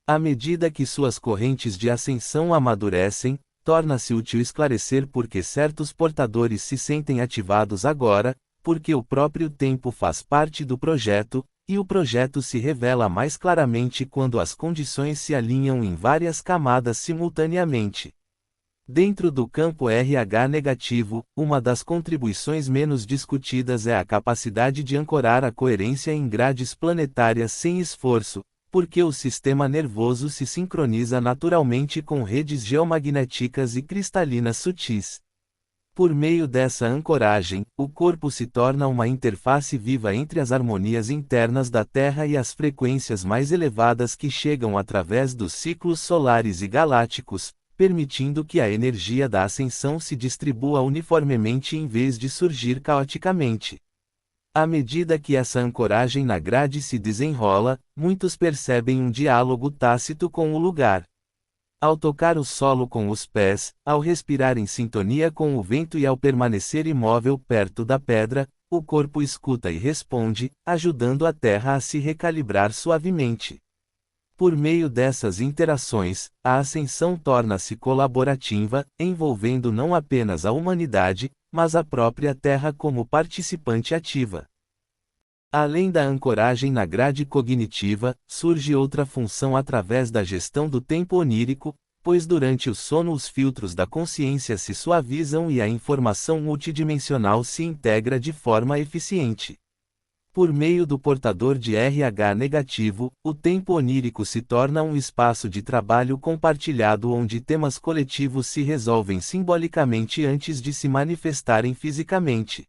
S1: À medida que suas correntes de ascensão amadurecem, torna-se útil esclarecer por que certos portadores se sentem ativados agora, porque o próprio tempo faz parte do projeto, e o projeto se revela mais claramente quando as condições se alinham em várias camadas simultaneamente. Dentro do campo RH negativo, uma das contribuições menos discutidas é a capacidade de ancorar a coerência em grades planetárias sem esforço, porque o sistema nervoso se sincroniza naturalmente com redes geomagnéticas e cristalinas sutis. Por meio dessa ancoragem, o corpo se torna uma interface viva entre as harmonias internas da Terra e as frequências mais elevadas que chegam através dos ciclos solares e galácticos, permitindo que a energia da ascensão se distribua uniformemente em vez de surgir caoticamente. À medida que essa ancoragem na grade se desenrola, muitos percebem um diálogo tácito com o lugar. Ao tocar o solo com os pés, ao respirar em sintonia com o vento e ao permanecer imóvel perto da pedra, o corpo escuta e responde, ajudando a terra a se recalibrar suavemente. Por meio dessas interações, a ascensão torna-se colaborativa, envolvendo não apenas a humanidade, mas a própria Terra como participante ativa. Além da ancoragem na grade cognitiva, surge outra função através da gestão do tempo onírico, pois durante o sono os filtros da consciência se suavizam e a informação multidimensional se integra de forma eficiente. Por meio do portador de RH negativo, o tempo onírico se torna um espaço de trabalho compartilhado onde temas coletivos se resolvem simbolicamente antes de se manifestarem fisicamente.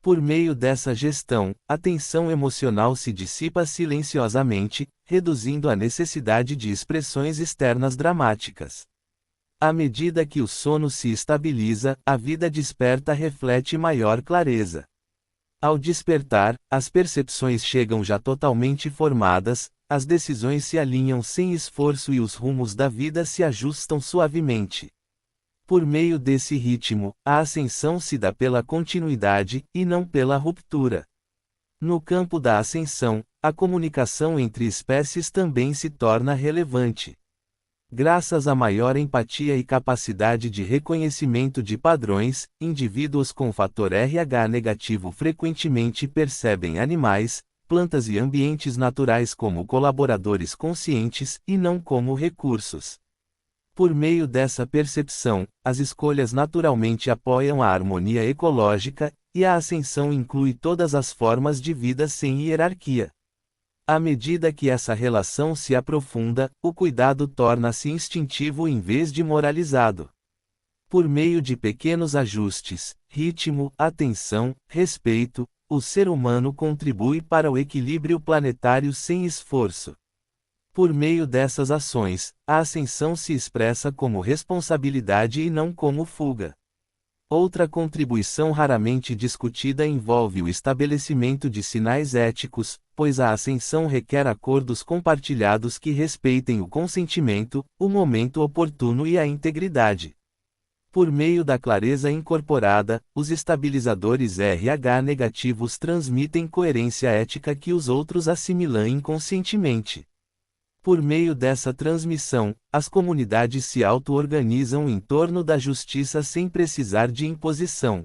S1: Por meio dessa gestão, a tensão emocional se dissipa silenciosamente, reduzindo a necessidade de expressões externas dramáticas. À medida que o sono se estabiliza, a vida desperta reflete maior clareza. Ao despertar, as percepções chegam já totalmente formadas, as decisões se alinham sem esforço e os rumos da vida se ajustam suavemente. Por meio desse ritmo, a ascensão se dá pela continuidade, e não pela ruptura. No campo da ascensão, a comunicação entre espécies também se torna relevante. Graças à maior empatia e capacidade de reconhecimento de padrões, indivíduos com fator RH negativo frequentemente percebem animais, plantas e ambientes naturais como colaboradores conscientes, e não como recursos. Por meio dessa percepção, as escolhas naturalmente apoiam a harmonia ecológica, e a ascensão inclui todas as formas de vida sem hierarquia. À medida que essa relação se aprofunda, o cuidado torna-se instintivo em vez de moralizado. Por meio de pequenos ajustes, ritmo, atenção, respeito, o ser humano contribui para o equilíbrio planetário sem esforço. Por meio dessas ações, a ascensão se expressa como responsabilidade e não como fuga. Outra contribuição raramente discutida envolve o estabelecimento de sinais éticos, pois a ascensão requer acordos compartilhados que respeitem o consentimento, o momento oportuno e a integridade. Por meio da clareza incorporada, os estabilizadores RH negativos transmitem coerência ética que os outros assimilam inconscientemente. Por meio dessa transmissão, as comunidades se auto-organizam em torno da justiça sem precisar de imposição.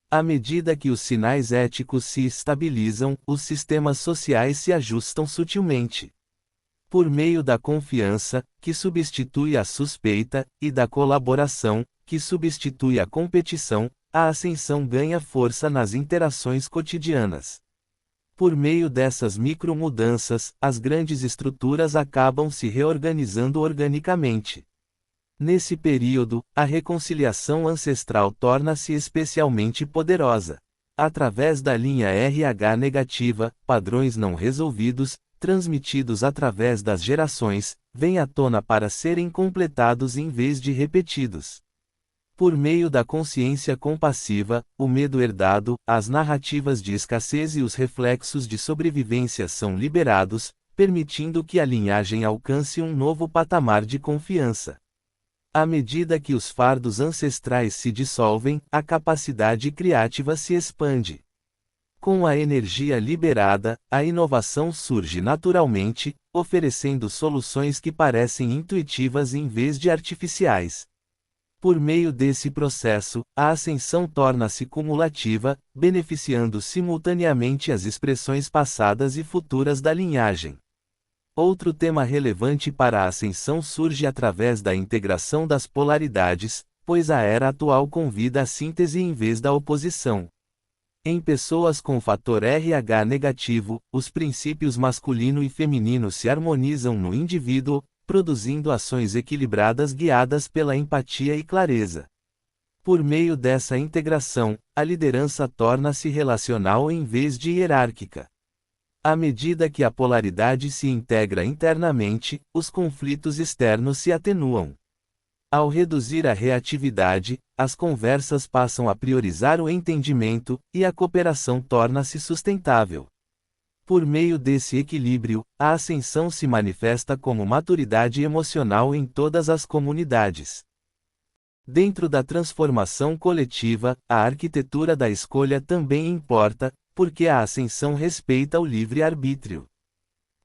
S1: À medida que os sinais éticos se estabilizam, os sistemas sociais se ajustam sutilmente. Por meio da confiança, que substitui a suspeita, e da colaboração, que substitui a competição, a ascensão ganha força nas interações cotidianas. Por meio dessas micromudanças, as grandes estruturas acabam se reorganizando organicamente. Nesse período, a reconciliação ancestral torna-se especialmente poderosa. Através da linha RH negativa, padrões não resolvidos, transmitidos através das gerações, vêm à tona para serem completados em vez de repetidos. Por meio da consciência compassiva, o medo herdado, as narrativas de escassez e os reflexos de sobrevivência são liberados, permitindo que a linhagem alcance um novo patamar de confiança. À medida que os fardos ancestrais se dissolvem, a capacidade criativa se expande. Com a energia liberada, a inovação surge naturalmente, oferecendo soluções que parecem intuitivas em vez de artificiais. Por meio desse processo, a ascensão torna-se cumulativa, beneficiando simultaneamente as expressões passadas e futuras da linhagem. Outro tema relevante para a ascensão surge através da integração das polaridades, pois a era atual convida à síntese em vez da oposição. Em pessoas com fator RH negativo, os princípios masculino e feminino se harmonizam no indivíduo, produzindo ações equilibradas guiadas pela empatia e clareza. Por meio dessa integração, a liderança torna-se relacional em vez de hierárquica. À medida que a polaridade se integra internamente, os conflitos externos se atenuam. Ao reduzir a reatividade, as conversas passam a priorizar o entendimento, e a cooperação torna-se sustentável. Por meio desse equilíbrio, a ascensão se manifesta como maturidade emocional em todas as comunidades. Dentro da transformação coletiva, a arquitetura da escolha também importa, porque a ascensão respeita o livre-arbítrio.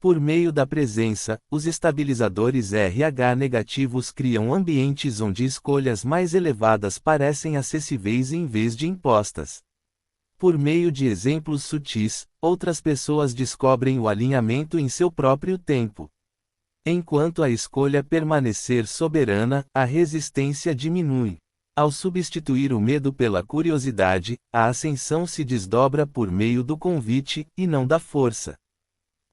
S1: Por meio da presença, os estabilizadores RH negativos criam ambientes onde escolhas mais elevadas parecem acessíveis em vez de impostas. Por meio de exemplos sutis, outras pessoas descobrem o alinhamento em seu próprio tempo. Enquanto a escolha permanecer soberana, a resistência diminui. Ao substituir o medo pela curiosidade, a ascensão se desdobra por meio do convite, e não da força.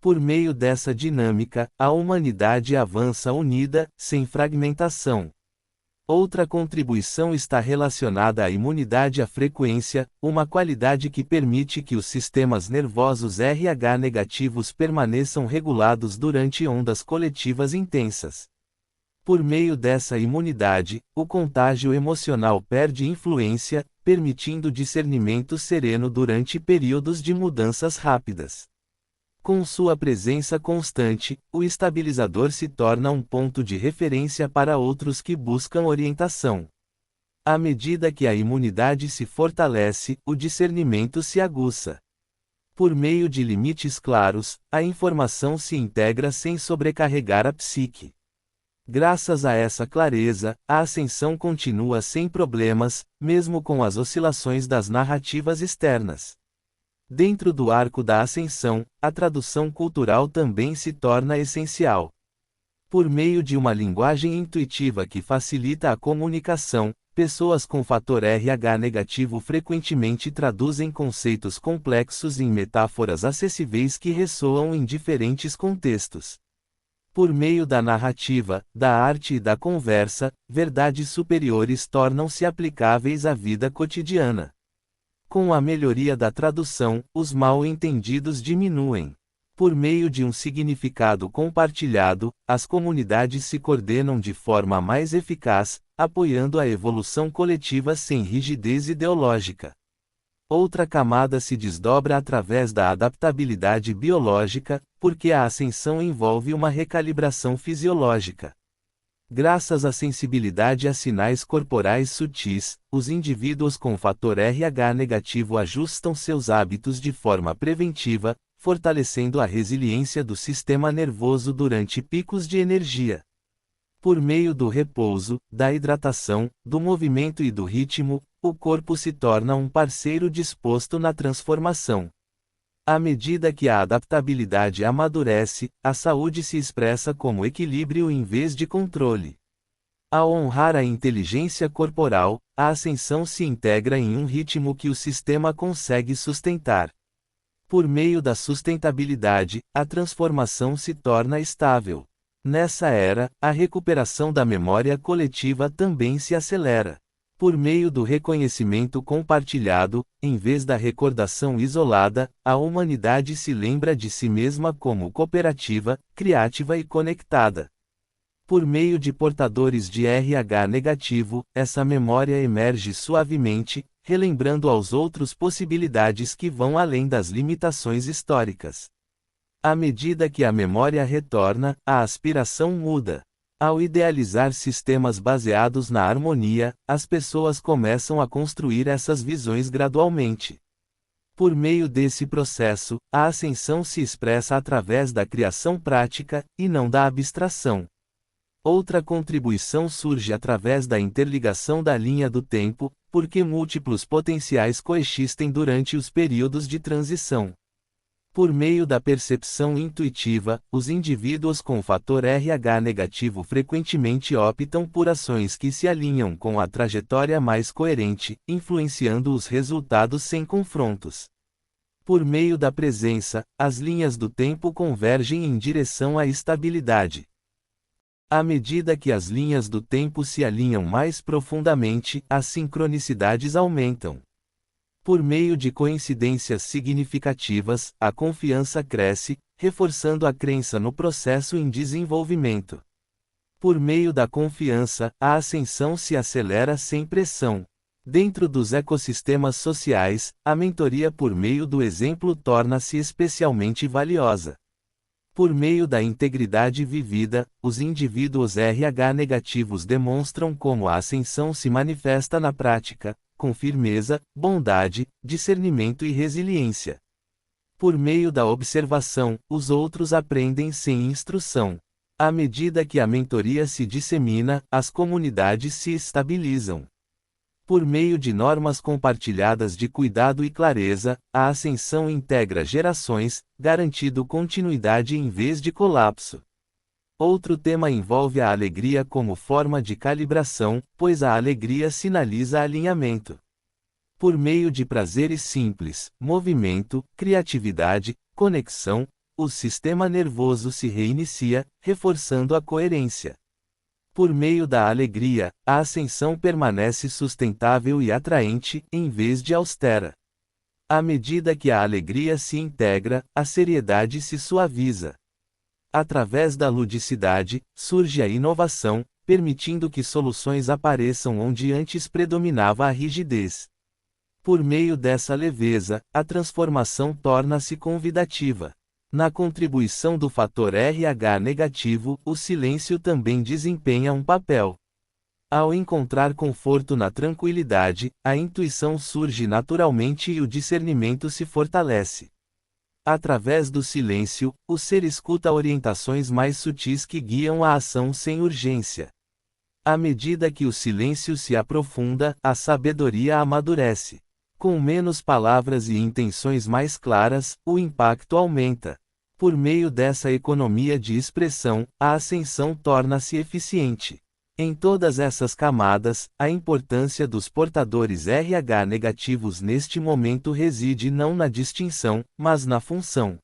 S1: Por meio dessa dinâmica, a humanidade avança unida, sem fragmentação. Outra contribuição está relacionada à imunidade à frequência, uma qualidade que permite que os sistemas nervosos RH negativos permaneçam regulados durante ondas coletivas intensas. Por meio dessa imunidade, o contágio emocional perde influência, permitindo discernimento sereno durante períodos de mudanças rápidas. Com sua presença constante, o estabilizador se torna um ponto de referência para outros que buscam orientação. À medida que a imunidade se fortalece, o discernimento se aguça. Por meio de limites claros, a informação se integra sem sobrecarregar a psique. Graças a essa clareza, a ascensão continua sem problemas, mesmo com as oscilações das narrativas externas. Dentro do arco da ascensão, a tradução cultural também se torna essencial. Por meio de uma linguagem intuitiva que facilita a comunicação, pessoas com fator RH negativo frequentemente traduzem conceitos complexos em metáforas acessíveis que ressoam em diferentes contextos. Por meio da narrativa, da arte e da conversa, verdades superiores tornam-se aplicáveis à vida cotidiana. Com a melhoria da tradução, os mal-entendidos diminuem. Por meio de um significado compartilhado, as comunidades se coordenam de forma mais eficaz, apoiando a evolução coletiva sem rigidez ideológica. Outra camada se desdobra através da adaptabilidade biológica, porque a ascensão envolve uma recalibração fisiológica. Graças à sensibilidade a sinais corporais sutis, os indivíduos com fator RH negativo ajustam seus hábitos de forma preventiva, fortalecendo a resiliência do sistema nervoso durante picos de energia. Por meio do repouso, da hidratação, do movimento e do ritmo, o corpo se torna um parceiro disposto na transformação. À medida que a adaptabilidade amadurece, a saúde se expressa como equilíbrio em vez de controle. Ao honrar a inteligência corporal, a ascensão se integra em um ritmo que o sistema consegue sustentar. Por meio da sustentabilidade, a transformação se torna estável. Nessa era, a recuperação da memória coletiva também se acelera. Por meio do reconhecimento compartilhado, em vez da recordação isolada, a humanidade se lembra de si mesma como cooperativa, criativa e conectada. Por meio de portadores de RH negativo, essa memória emerge suavemente, relembrando aos outros possibilidades que vão além das limitações históricas. À medida que a memória retorna, a aspiração muda. Ao idealizar sistemas baseados na harmonia, as pessoas começam a construir essas visões gradualmente. Por meio desse processo, a ascensão se expressa através da criação prática, e não da abstração. Outra contribuição surge através da interligação da linha do tempo, porque múltiplos potenciais coexistem durante os períodos de transição. Por meio da percepção intuitiva, os indivíduos com fator RH negativo frequentemente optam por ações que se alinham com a trajetória mais coerente, influenciando os resultados sem confrontos. Por meio da presença, as linhas do tempo convergem em direção à estabilidade. À medida que as linhas do tempo se alinham mais profundamente, as sincronicidades aumentam. Por meio de coincidências significativas, a confiança cresce, reforçando a crença no processo em desenvolvimento. Por meio da confiança, a ascensão se acelera sem pressão. Dentro dos ecossistemas sociais, a mentoria por meio do exemplo torna-se especialmente valiosa. Por meio da integridade vivida, os indivíduos RH negativos demonstram como a ascensão se manifesta na prática, com firmeza, bondade, discernimento e resiliência. Por meio da observação, os outros aprendem sem instrução. À medida que a mentoria se dissemina, as comunidades se estabilizam. Por meio de normas compartilhadas de cuidado e clareza, a ascensão integra gerações, garantindo continuidade em vez de colapso. Outro tema envolve a alegria como forma de calibração, pois a alegria sinaliza alinhamento. Por meio de prazeres simples, movimento, criatividade, conexão, o sistema nervoso se reinicia, reforçando a coerência. Por meio da alegria, a ascensão permanece sustentável e atraente, em vez de austera. À medida que a alegria se integra, a seriedade se suaviza. Através da ludicidade, surge a inovação, permitindo que soluções apareçam onde antes predominava a rigidez. Por meio dessa leveza, a transformação torna-se convidativa. Na contribuição do fator RH negativo, o silêncio também desempenha um papel. Ao encontrar conforto na tranquilidade, a intuição surge naturalmente e o discernimento se fortalece. Através do silêncio, o ser escuta orientações mais sutis que guiam a ação sem urgência. À medida que o silêncio se aprofunda, a sabedoria amadurece. Com menos palavras e intenções mais claras, o impacto aumenta. Por meio dessa economia de expressão, a ascensão torna-se eficiente. Em todas essas camadas, a importância dos portadores RH negativos neste momento reside não na distinção, mas na função.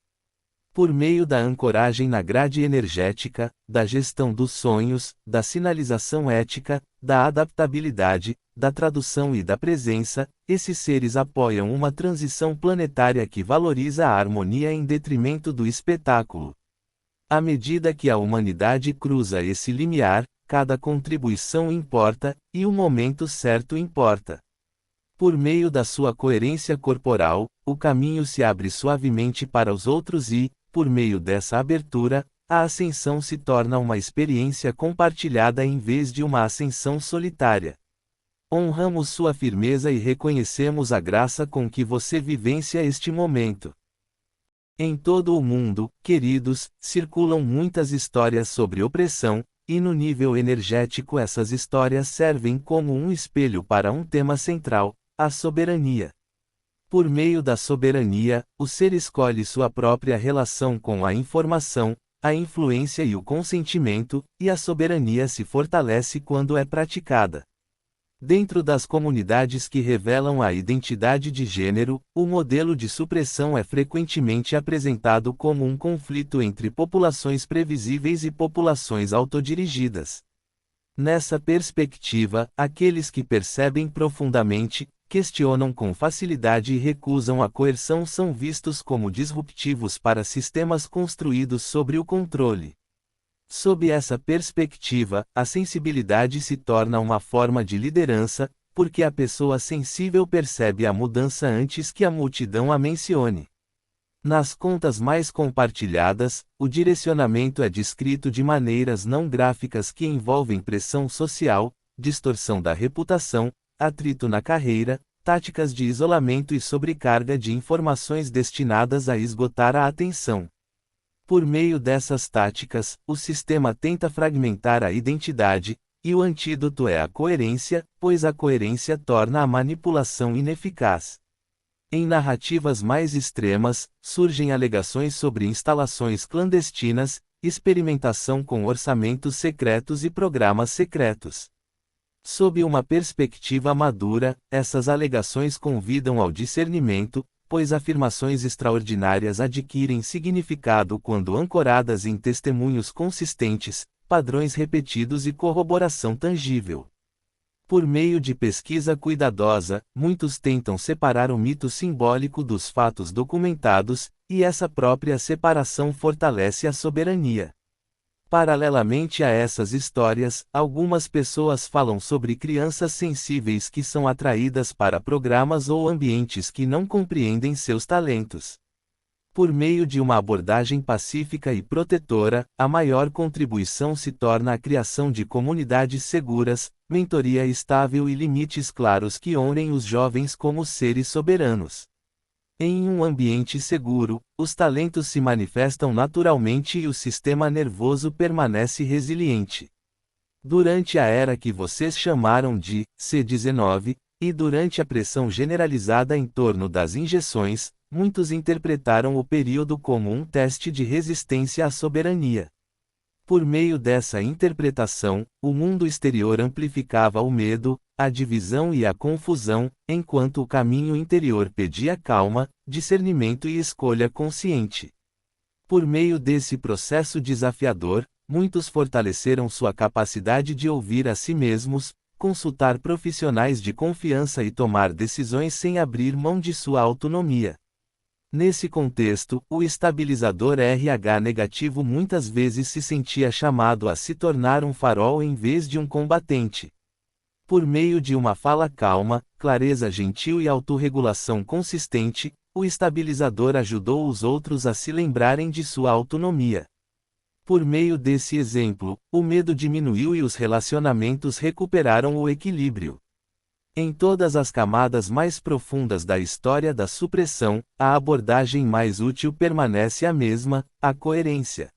S1: Por meio da ancoragem na grade energética, da gestão dos sonhos, da sinalização ética, da adaptabilidade, da tradução e da presença, esses seres apoiam uma transição planetária que valoriza a harmonia em detrimento do espetáculo. À medida que a humanidade cruza esse limiar, cada contribuição importa, e o momento certo importa. Por meio da sua coerência corporal, o caminho se abre suavemente para os outros e, por meio dessa abertura, a ascensão se torna uma experiência compartilhada em vez de uma ascensão solitária. Honramos sua firmeza e reconhecemos a graça com que você vivencia este momento. Em todo o mundo, queridos, circulam muitas histórias sobre opressão, e no nível energético essas histórias servem como um espelho para um tema central, a soberania. Por meio da soberania, o ser escolhe sua própria relação com a informação, a influência e o consentimento, e a soberania se fortalece quando é praticada. Dentro das comunidades que revelam a identidade de gênero, o modelo de supressão é frequentemente apresentado como um conflito entre populações previsíveis e populações autodirigidas. Nessa perspectiva, aqueles que percebem profundamente, questionam com facilidade e recusam a coerção são vistos como disruptivos para sistemas construídos sobre o controle. Sob essa perspectiva, a sensibilidade se torna uma forma de liderança, porque a pessoa sensível percebe a mudança antes que a multidão a mencione. Nas contas mais compartilhadas, o direcionamento é descrito de maneiras não gráficas que envolvem pressão social, distorção da reputação, atrito na carreira, táticas de isolamento e sobrecarga de informações destinadas a esgotar a atenção. Por meio dessas táticas, o sistema tenta fragmentar a identidade, e o antídoto é a coerência, pois a coerência torna a manipulação ineficaz. Em narrativas mais extremas, surgem alegações sobre instalações clandestinas, experimentação com orçamentos secretos e programas secretos. Sob uma perspectiva madura, essas alegações convidam ao discernimento, pois afirmações extraordinárias adquirem significado quando ancoradas em testemunhos consistentes, padrões repetidos e corroboração tangível. Por meio de pesquisa cuidadosa, muitos tentam separar o mito simbólico dos fatos documentados, e essa própria separação fortalece a soberania. Paralelamente a essas histórias, algumas pessoas falam sobre crianças sensíveis que são atraídas para programas ou ambientes que não compreendem seus talentos. Por meio de uma abordagem pacífica e protetora, a maior contribuição se torna a criação de comunidades seguras, mentoria estável e limites claros que honrem os jovens como seres soberanos. Em um ambiente seguro, os talentos se manifestam naturalmente e o sistema nervoso permanece resiliente. Durante a era que vocês chamaram de C-19, e durante a pressão generalizada em torno das injeções, muitos interpretaram o período como um teste de resistência à soberania. Por meio dessa interpretação, o mundo exterior amplificava o medo, a divisão e a confusão, enquanto o caminho interior pedia calma, discernimento e escolha consciente. Por meio desse processo desafiador, muitos fortaleceram sua capacidade de ouvir a si mesmos, consultar profissionais de confiança e tomar decisões sem abrir mão de sua autonomia. Nesse contexto, o estabilizador RH negativo muitas vezes se sentia chamado a se tornar um farol em vez de um combatente. Por meio de uma fala calma, clareza gentil e autorregulação consistente, o estabilizador ajudou os outros a se lembrarem de sua autonomia. Por meio desse exemplo, o medo diminuiu e os relacionamentos recuperaram o equilíbrio. Em todas as camadas mais profundas da história da supressão, a abordagem mais útil permanece a mesma, a coerência.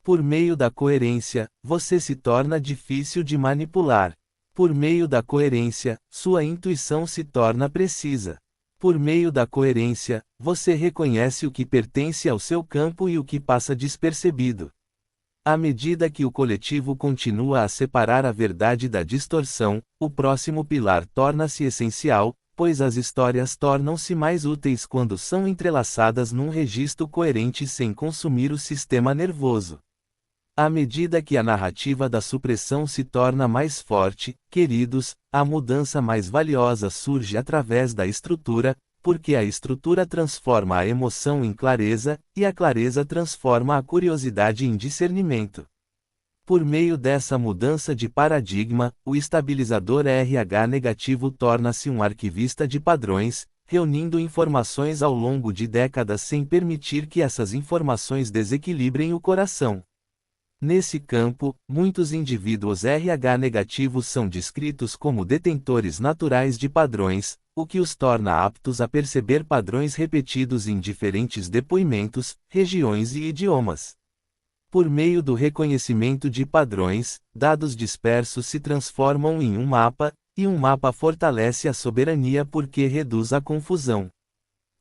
S1: Por meio da coerência, você se torna difícil de manipular. Por meio da coerência, sua intuição se torna precisa. Por meio da coerência, você reconhece o que pertence ao seu campo e o que passa despercebido. À medida que o coletivo continua a separar a verdade da distorção, o próximo pilar torna-se essencial, pois as histórias tornam-se mais úteis quando são entrelaçadas num registro coerente sem consumir o sistema nervoso. À medida que a narrativa da supressão se torna mais forte, queridos, a mudança mais valiosa surge através da estrutura, porque a estrutura transforma a emoção em clareza, e a clareza transforma a curiosidade em discernimento. Por meio dessa mudança de paradigma, o estabilizador RH negativo torna-se um arquivista de padrões, reunindo informações ao longo de décadas sem permitir que essas informações desequilibrem o coração. Nesse campo, muitos indivíduos RH negativos são descritos como detentores naturais de padrões, o que os torna aptos a perceber padrões repetidos em diferentes depoimentos, regiões e idiomas. Por meio do reconhecimento de padrões, dados dispersos se transformam em um mapa, e um mapa fortalece a soberania porque reduz a confusão.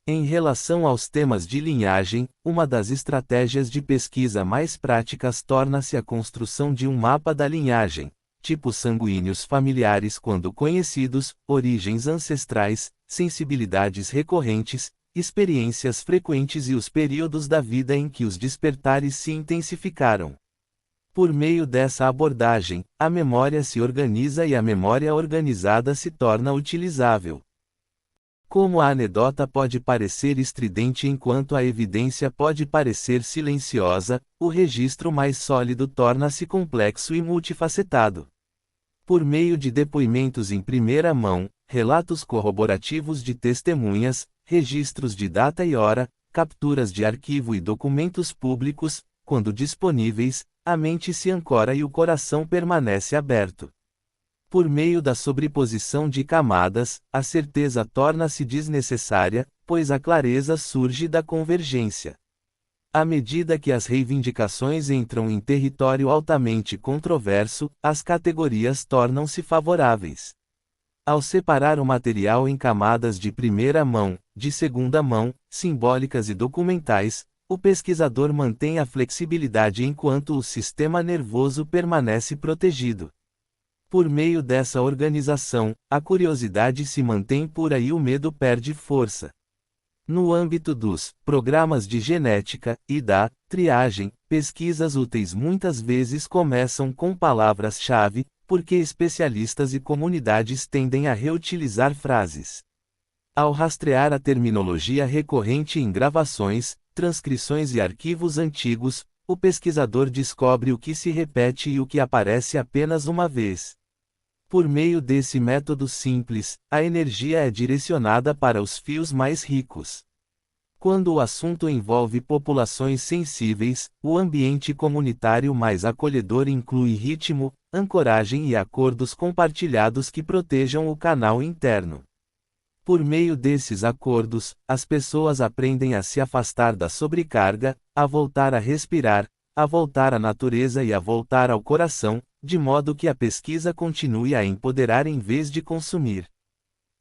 S1: Em relação aos temas de linhagem, uma das estratégias de pesquisa mais práticas torna-se a construção de um mapa da linhagem, tipos sanguíneos familiares quando conhecidos, origens ancestrais, sensibilidades recorrentes, experiências frequentes e os períodos da vida em que os despertares se intensificaram. Por meio dessa abordagem, a memória se organiza e a memória organizada se torna utilizável. Como a anedota pode parecer estridente enquanto a evidência pode parecer silenciosa, o registro mais sólido torna-se complexo e multifacetado. Por meio de depoimentos em primeira mão, relatos corroborativos de testemunhas, registros de data e hora, capturas de arquivo e documentos públicos, quando disponíveis, a mente se ancora e o coração permanece aberto. Por meio da sobreposição de camadas, a certeza torna-se desnecessária, pois a clareza surge da convergência. À medida que as reivindicações entram em território altamente controverso, as categorias tornam-se favoráveis. Ao separar o material em camadas de primeira mão, de segunda mão, simbólicas e documentais, o pesquisador mantém a flexibilidade enquanto o sistema nervoso permanece protegido. Por meio dessa organização, a curiosidade se mantém pura e o medo perde força. No âmbito dos programas de genética e da triagem, pesquisas úteis muitas vezes começam com palavras-chave, porque especialistas e comunidades tendem a reutilizar frases. Ao rastrear a terminologia recorrente em gravações, transcrições e arquivos antigos, o pesquisador descobre o que se repete e o que aparece apenas uma vez. Por meio desse método simples, a energia é direcionada para os fios mais ricos. Quando o assunto envolve populações sensíveis, o ambiente comunitário mais acolhedor inclui ritmo, ancoragem e acordos compartilhados que protejam o canal interno. Por meio desses acordos, as pessoas aprendem a se afastar da sobrecarga, a voltar a respirar, a voltar à natureza e a voltar ao coração, de modo que a pesquisa continue a empoderar em vez de consumir.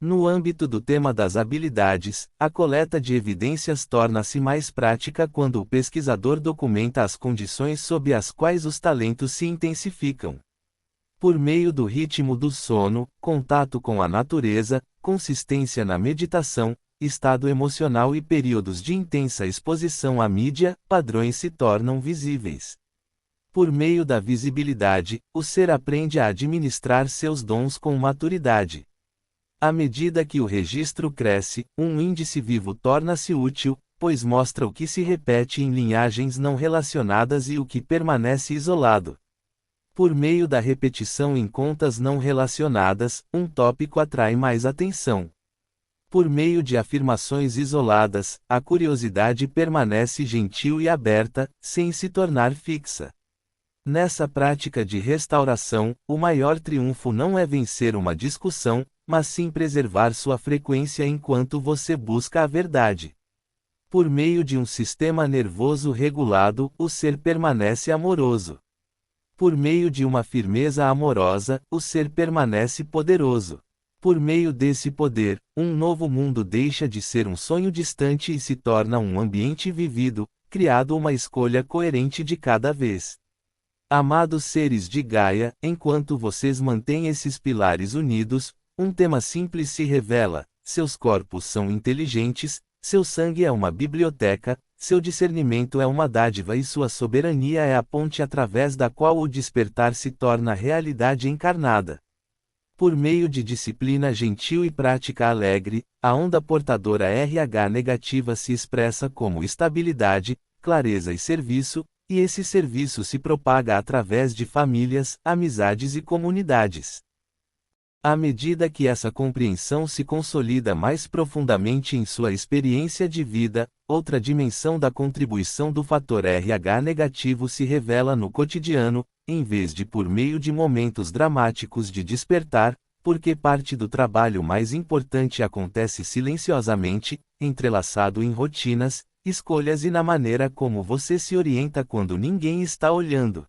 S1: No âmbito do tema das habilidades, a coleta de evidências torna-se mais prática quando o pesquisador documenta as condições sob as quais os talentos se intensificam. Por meio do ritmo do sono, contato com a natureza, consistência na meditação, estado emocional e períodos de intensa exposição à mídia, padrões se tornam visíveis. Por meio da visibilidade, o ser aprende a administrar seus dons com maturidade. À medida que o registro cresce, um índice vivo torna-se útil, pois mostra o que se repete em linhagens não relacionadas e o que permanece isolado. Por meio da repetição em contas não relacionadas, um tópico atrai mais atenção. Por meio de afirmações isoladas, a curiosidade permanece gentil e aberta, sem se tornar fixa. Nessa prática de restauração, o maior triunfo não é vencer uma discussão, mas sim preservar sua frequência enquanto você busca a verdade. Por meio de um sistema nervoso regulado, o ser permanece amoroso. Por meio de uma firmeza amorosa, o ser permanece poderoso. Por meio desse poder, um novo mundo deixa de ser um sonho distante e se torna um ambiente vivido, criado uma escolha coerente de cada vez. Amados seres de Gaia, enquanto vocês mantêm esses pilares unidos, um tema simples se revela: seus corpos são inteligentes, seu sangue é uma biblioteca, seu discernimento é uma dádiva e sua soberania é a ponte através da qual o despertar se torna realidade encarnada. Por meio de disciplina gentil e prática alegre, a onda portadora RH negativa se expressa como estabilidade, clareza e serviço, e esse serviço se propaga através de famílias, amizades e comunidades. À medida que essa compreensão se consolida mais profundamente em sua experiência de vida, outra dimensão da contribuição do fator RH negativo se revela no cotidiano, em vez de por meio de momentos dramáticos de despertar, porque parte do trabalho mais importante acontece silenciosamente, entrelaçado em rotinas, escolhas e na maneira como você se orienta quando ninguém está olhando.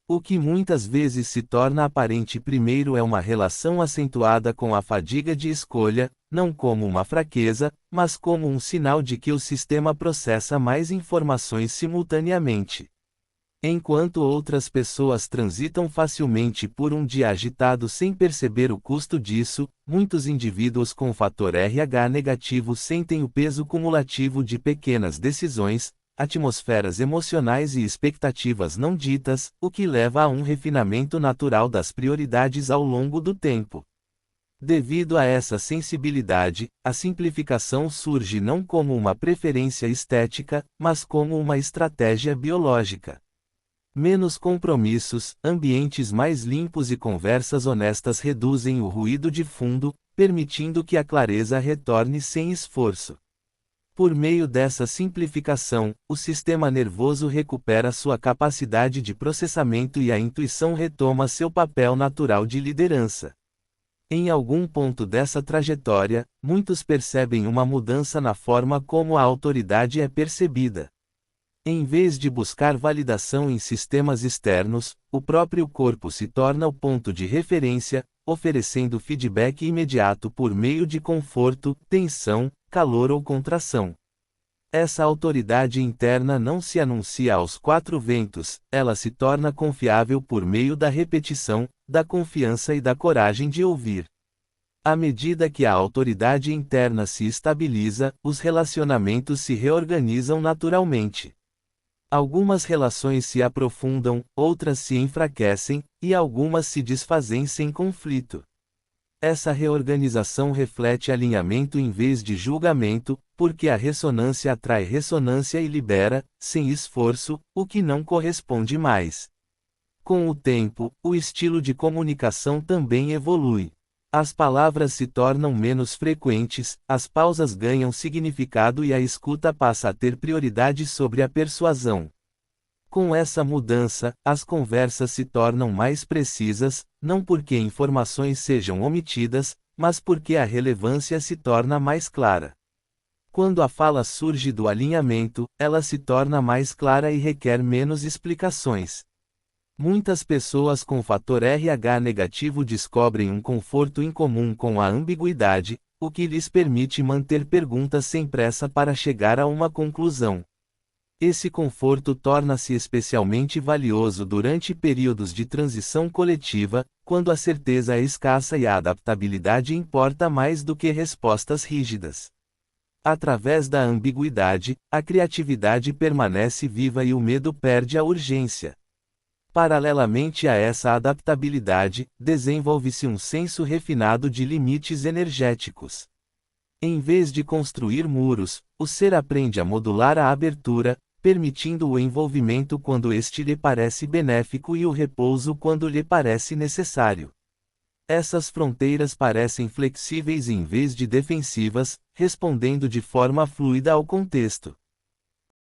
S1: O que muitas vezes se torna aparente primeiro é uma relação acentuada com a fadiga de escolha, não como uma fraqueza, mas como um sinal de que o sistema processa mais informações simultaneamente. Enquanto outras pessoas transitam facilmente por um dia agitado sem perceber o custo disso, muitos indivíduos com fator RH negativo sentem o peso cumulativo de pequenas decisões, atmosferas emocionais e expectativas não ditas, o que leva a um refinamento natural das prioridades ao longo do tempo. Devido a essa sensibilidade, a simplificação surge não como uma preferência estética, mas como uma estratégia biológica. Menos compromissos, ambientes mais limpos e conversas honestas reduzem o ruído de fundo, permitindo que a clareza retorne sem esforço. Por meio dessa simplificação, o sistema nervoso recupera sua capacidade de processamento e a intuição retoma seu papel natural de liderança. Em algum ponto dessa trajetória, muitos percebem uma mudança na forma como a autoridade é percebida. Em vez de buscar validação em sistemas externos, o próprio corpo se torna o ponto de referência, oferecendo feedback imediato por meio de conforto, tensão, calor ou contração. Essa autoridade interna não se anuncia aos quatro ventos, ela se torna confiável por meio da repetição, da confiança e da coragem de ouvir. À medida que a autoridade interna se estabiliza, os relacionamentos se reorganizam naturalmente. Algumas relações se aprofundam, outras se enfraquecem, e algumas se desfazem sem conflito. Essa reorganização reflete alinhamento em vez de julgamento, porque a ressonância atrai ressonância e libera, sem esforço, o que não corresponde mais. Com o tempo, o estilo de comunicação também evolui. As palavras se tornam menos frequentes, as pausas ganham significado e a escuta passa a ter prioridade sobre a persuasão. Com essa mudança, as conversas se tornam mais precisas, não porque informações sejam omitidas, mas porque a relevância se torna mais clara. Quando a fala surge do alinhamento, ela se torna mais clara e requer menos explicações. Muitas pessoas com fator RH negativo descobrem um conforto incomum com a ambiguidade, o que lhes permite manter perguntas sem pressa para chegar a uma conclusão. Esse conforto torna-se especialmente valioso durante períodos de transição coletiva, quando a certeza é escassa e a adaptabilidade importa mais do que respostas rígidas. Através da ambiguidade, a criatividade permanece viva e o medo perde a urgência. Paralelamente a essa adaptabilidade, desenvolve-se um senso refinado de limites energéticos. Em vez de construir muros, o ser aprende a modular a abertura, permitindo o envolvimento quando este lhe parece benéfico e o repouso quando lhe parece necessário. Essas fronteiras parecem flexíveis em vez de defensivas, respondendo de forma fluida ao contexto.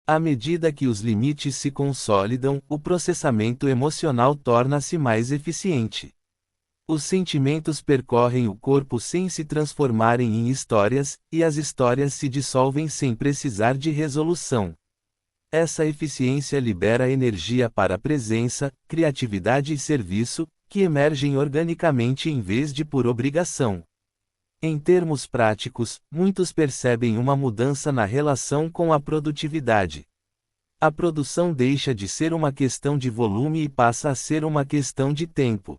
S1: À medida que os limites se consolidam, o processamento emocional torna-se mais eficiente. Os sentimentos percorrem o corpo sem se transformarem em histórias, e as histórias se dissolvem sem precisar de resolução. Essa eficiência libera energia para a presença, criatividade e serviço, que emergem organicamente em vez de por obrigação. Em termos práticos, muitos percebem uma mudança na relação com a produtividade. A produção deixa de ser uma questão de volume e passa a ser uma questão de tempo.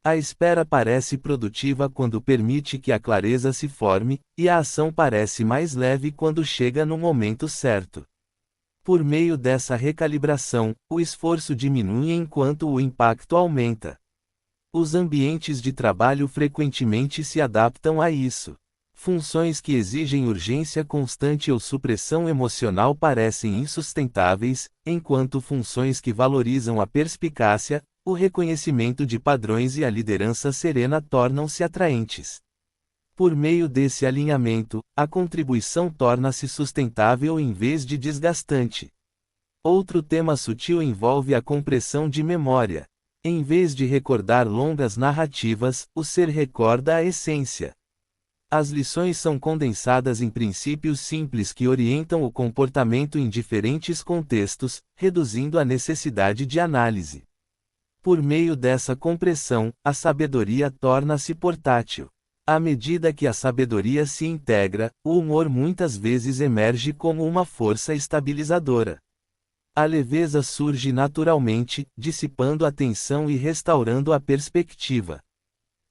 S1: A espera parece produtiva quando permite que a clareza se forme, e a ação parece mais leve quando chega no momento certo. Por meio dessa recalibração, o esforço diminui enquanto o impacto aumenta. Os ambientes de trabalho frequentemente se adaptam a isso. Funções que exigem urgência constante ou supressão emocional parecem insustentáveis, enquanto funções que valorizam a perspicácia, o reconhecimento de padrões e a liderança serena tornam-se atraentes. Por meio desse alinhamento, a contribuição torna-se sustentável em vez de desgastante. Outro tema sutil envolve a compressão de memória. Em vez de recordar longas narrativas, o ser recorda a essência. As lições são condensadas em princípios simples que orientam o comportamento em diferentes contextos, reduzindo a necessidade de análise. Por meio dessa compressão, a sabedoria torna-se portátil. À medida que a sabedoria se integra, o humor muitas vezes emerge como uma força estabilizadora. A leveza surge naturalmente, dissipando a tensão e restaurando a perspectiva.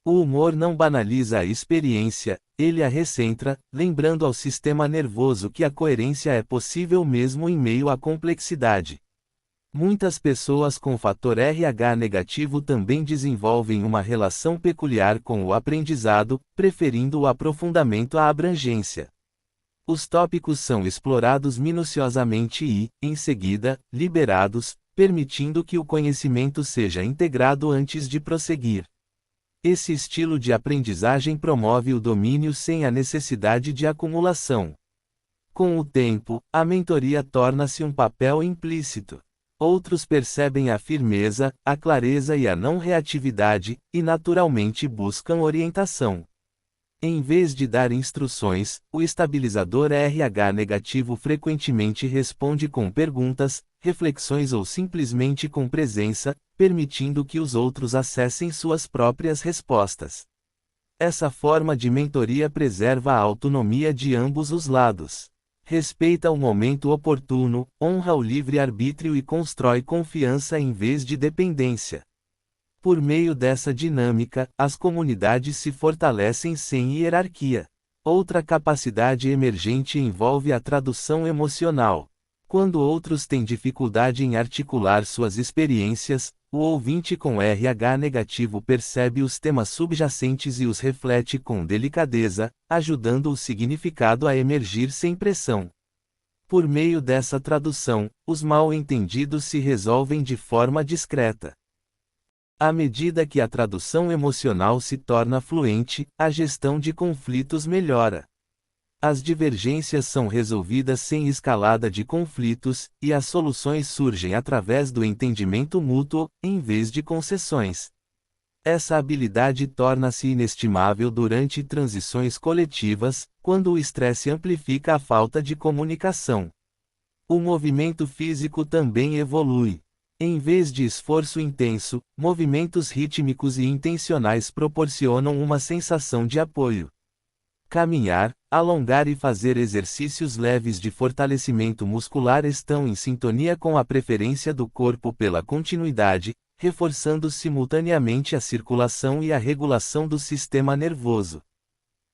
S1: O humor não banaliza a experiência, ele a recentra, lembrando ao sistema nervoso que a coerência é possível mesmo em meio à complexidade. Muitas pessoas com fator RH negativo também desenvolvem uma relação peculiar com o aprendizado, preferindo o aprofundamento à abrangência. Os tópicos são explorados minuciosamente e, em seguida, liberados, permitindo que o conhecimento seja integrado antes de prosseguir. Esse estilo de aprendizagem promove o domínio sem a necessidade de acumulação. Com o tempo, a mentoria torna-se um papel implícito. Outros percebem a firmeza, a clareza e a não reatividade, e naturalmente buscam orientação. Em vez de dar instruções, o estabilizador RH negativo frequentemente responde com perguntas, reflexões ou simplesmente com presença, permitindo que os outros acessem suas próprias respostas. Essa forma de mentoria preserva a autonomia de ambos os lados. Respeita o momento oportuno, honra o livre-arbítrio e constrói confiança em vez de dependência. Por meio dessa dinâmica, as comunidades se fortalecem sem hierarquia. Outra capacidade emergente envolve a tradução emocional. Quando outros têm dificuldade em articular suas experiências, O ouvinte com RH negativo percebe os temas subjacentes e os reflete com delicadeza, ajudando o significado a emergir sem pressão. Por meio dessa tradução, os mal-entendidos se resolvem de forma discreta. À medida que a tradução emocional se torna fluente, a gestão de conflitos melhora. As divergências são resolvidas sem escalada de conflitos, e as soluções surgem através do entendimento mútuo, em vez de concessões. Essa habilidade torna-se inestimável durante transições coletivas, quando o estresse amplifica a falta de comunicação. O movimento físico também evolui. Em vez de esforço intenso, movimentos rítmicos e intencionais proporcionam uma sensação de apoio. Caminhar, alongar e fazer exercícios leves de fortalecimento muscular estão em sintonia com a preferência do corpo pela continuidade, reforçando simultaneamente a circulação e a regulação do sistema nervoso.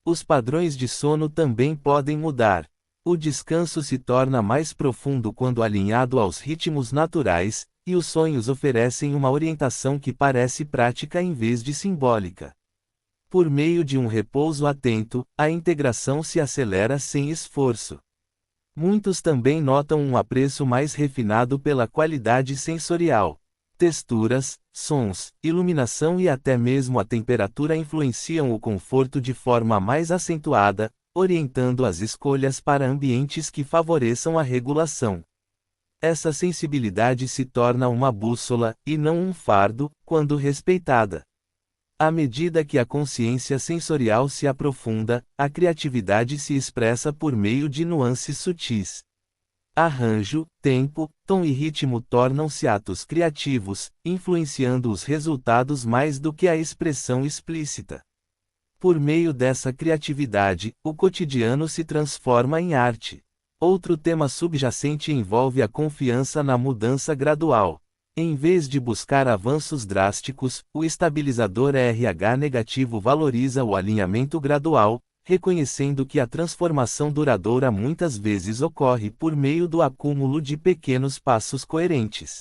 S1: Os padrões de sono também podem mudar. O descanso se torna mais profundo quando alinhado aos ritmos naturais, e os sonhos oferecem uma orientação que parece prática em vez de simbólica. Por meio de um repouso atento, a integração se acelera sem esforço. Muitos também notam um apreço mais refinado pela qualidade sensorial. Texturas, sons, iluminação e até mesmo a temperatura influenciam o conforto de forma mais acentuada, orientando as escolhas para ambientes que favoreçam a regulação. Essa sensibilidade se torna uma bússola, e não um fardo, quando respeitada. À medida que a consciência sensorial se aprofunda, a criatividade se expressa por meio de nuances sutis. Arranjo, tempo, tom e ritmo tornam-se atos criativos, influenciando os resultados mais do que a expressão explícita. Por meio dessa criatividade, o cotidiano se transforma em arte. Outro tema subjacente envolve a confiança na mudança gradual. Em vez de buscar avanços drásticos, o estabilizador RH negativo valoriza o alinhamento gradual, reconhecendo que a transformação duradoura muitas vezes ocorre por meio do acúmulo de pequenos passos coerentes.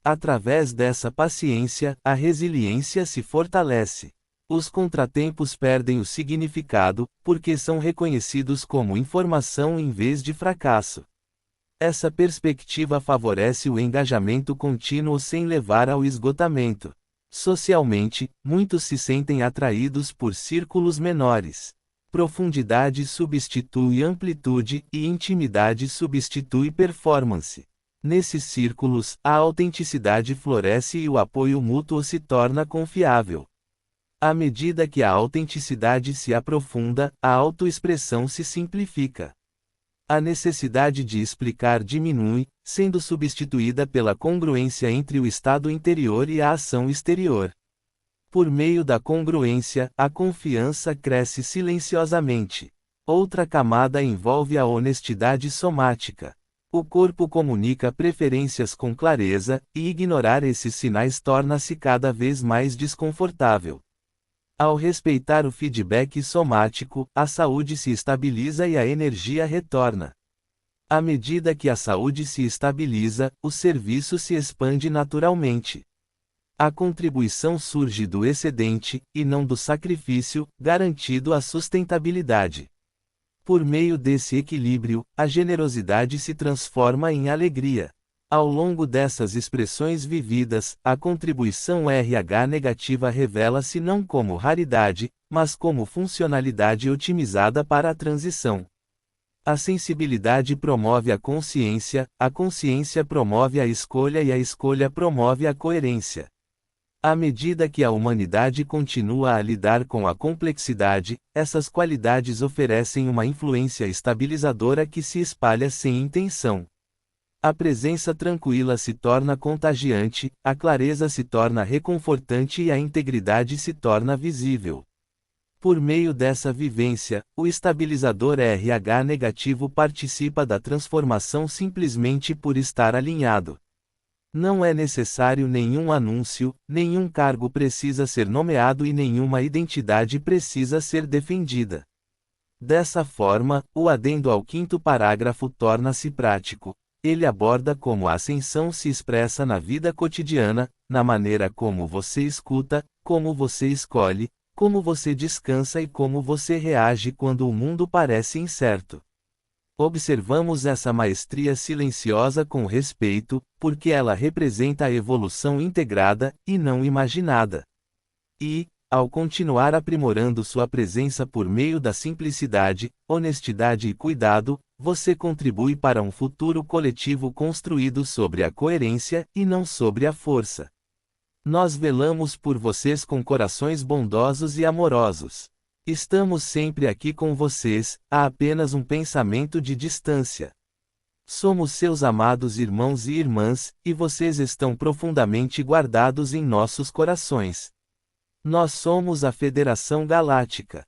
S1: Através dessa paciência, a resiliência se fortalece. Os contratempos perdem o significado, porque são reconhecidos como informação em vez de fracasso. Essa perspectiva favorece o engajamento contínuo sem levar ao esgotamento. Socialmente, muitos se sentem atraídos por círculos menores. Profundidade substitui amplitude, e intimidade substitui performance. Nesses círculos, a autenticidade floresce e o apoio mútuo se torna confiável. À medida que a autenticidade se aprofunda, a autoexpressão se simplifica. A necessidade de explicar diminui, sendo substituída pela congruência entre o estado interior e a ação exterior. Por meio da congruência, a confiança cresce silenciosamente. Outra camada envolve a honestidade somática. O corpo comunica preferências com clareza, e ignorar esses sinais torna-se cada vez mais desconfortável. Ao respeitar o feedback somático, a saúde se estabiliza e a energia retorna. À medida que a saúde se estabiliza, o serviço se expande naturalmente. A contribuição surge do excedente, e não do sacrifício, garantindo a sustentabilidade. Por meio desse equilíbrio, a generosidade se transforma em alegria. Ao longo dessas expressões vividas, a contribuição RH negativa revela-se não como raridade, mas como funcionalidade otimizada para a transição. A sensibilidade promove a consciência promove a escolha e a escolha promove a coerência. À medida que a humanidade continua a lidar com a complexidade, essas qualidades oferecem uma influência estabilizadora que se espalha sem intenção. A presença tranquila se torna contagiante, a clareza se torna reconfortante e a integridade se torna visível. Por meio dessa vivência, o estabilizador RH negativo participa da transformação simplesmente por estar alinhado. Não é necessário nenhum anúncio, nenhum cargo precisa ser nomeado e nenhuma identidade precisa ser defendida. Dessa forma, o adendo ao 5º parágrafo torna-se prático. Ele aborda como a ascensão se expressa na vida cotidiana, na maneira como você escuta, como você escolhe, como você descansa e como você reage quando o mundo parece incerto. Observamos essa maestria silenciosa com respeito, porque ela representa a evolução integrada, e não imaginada. E, ao continuar aprimorando sua presença por meio da simplicidade, honestidade e cuidado, você contribui para um futuro coletivo construído sobre a coerência, e não sobre a força. Nós velamos por vocês com corações bondosos e amorosos. Estamos sempre aqui com vocês, a apenas um pensamento de distância. Somos seus amados irmãos e irmãs, e vocês estão profundamente guardados em nossos corações. Nós somos a Federação Galáctica.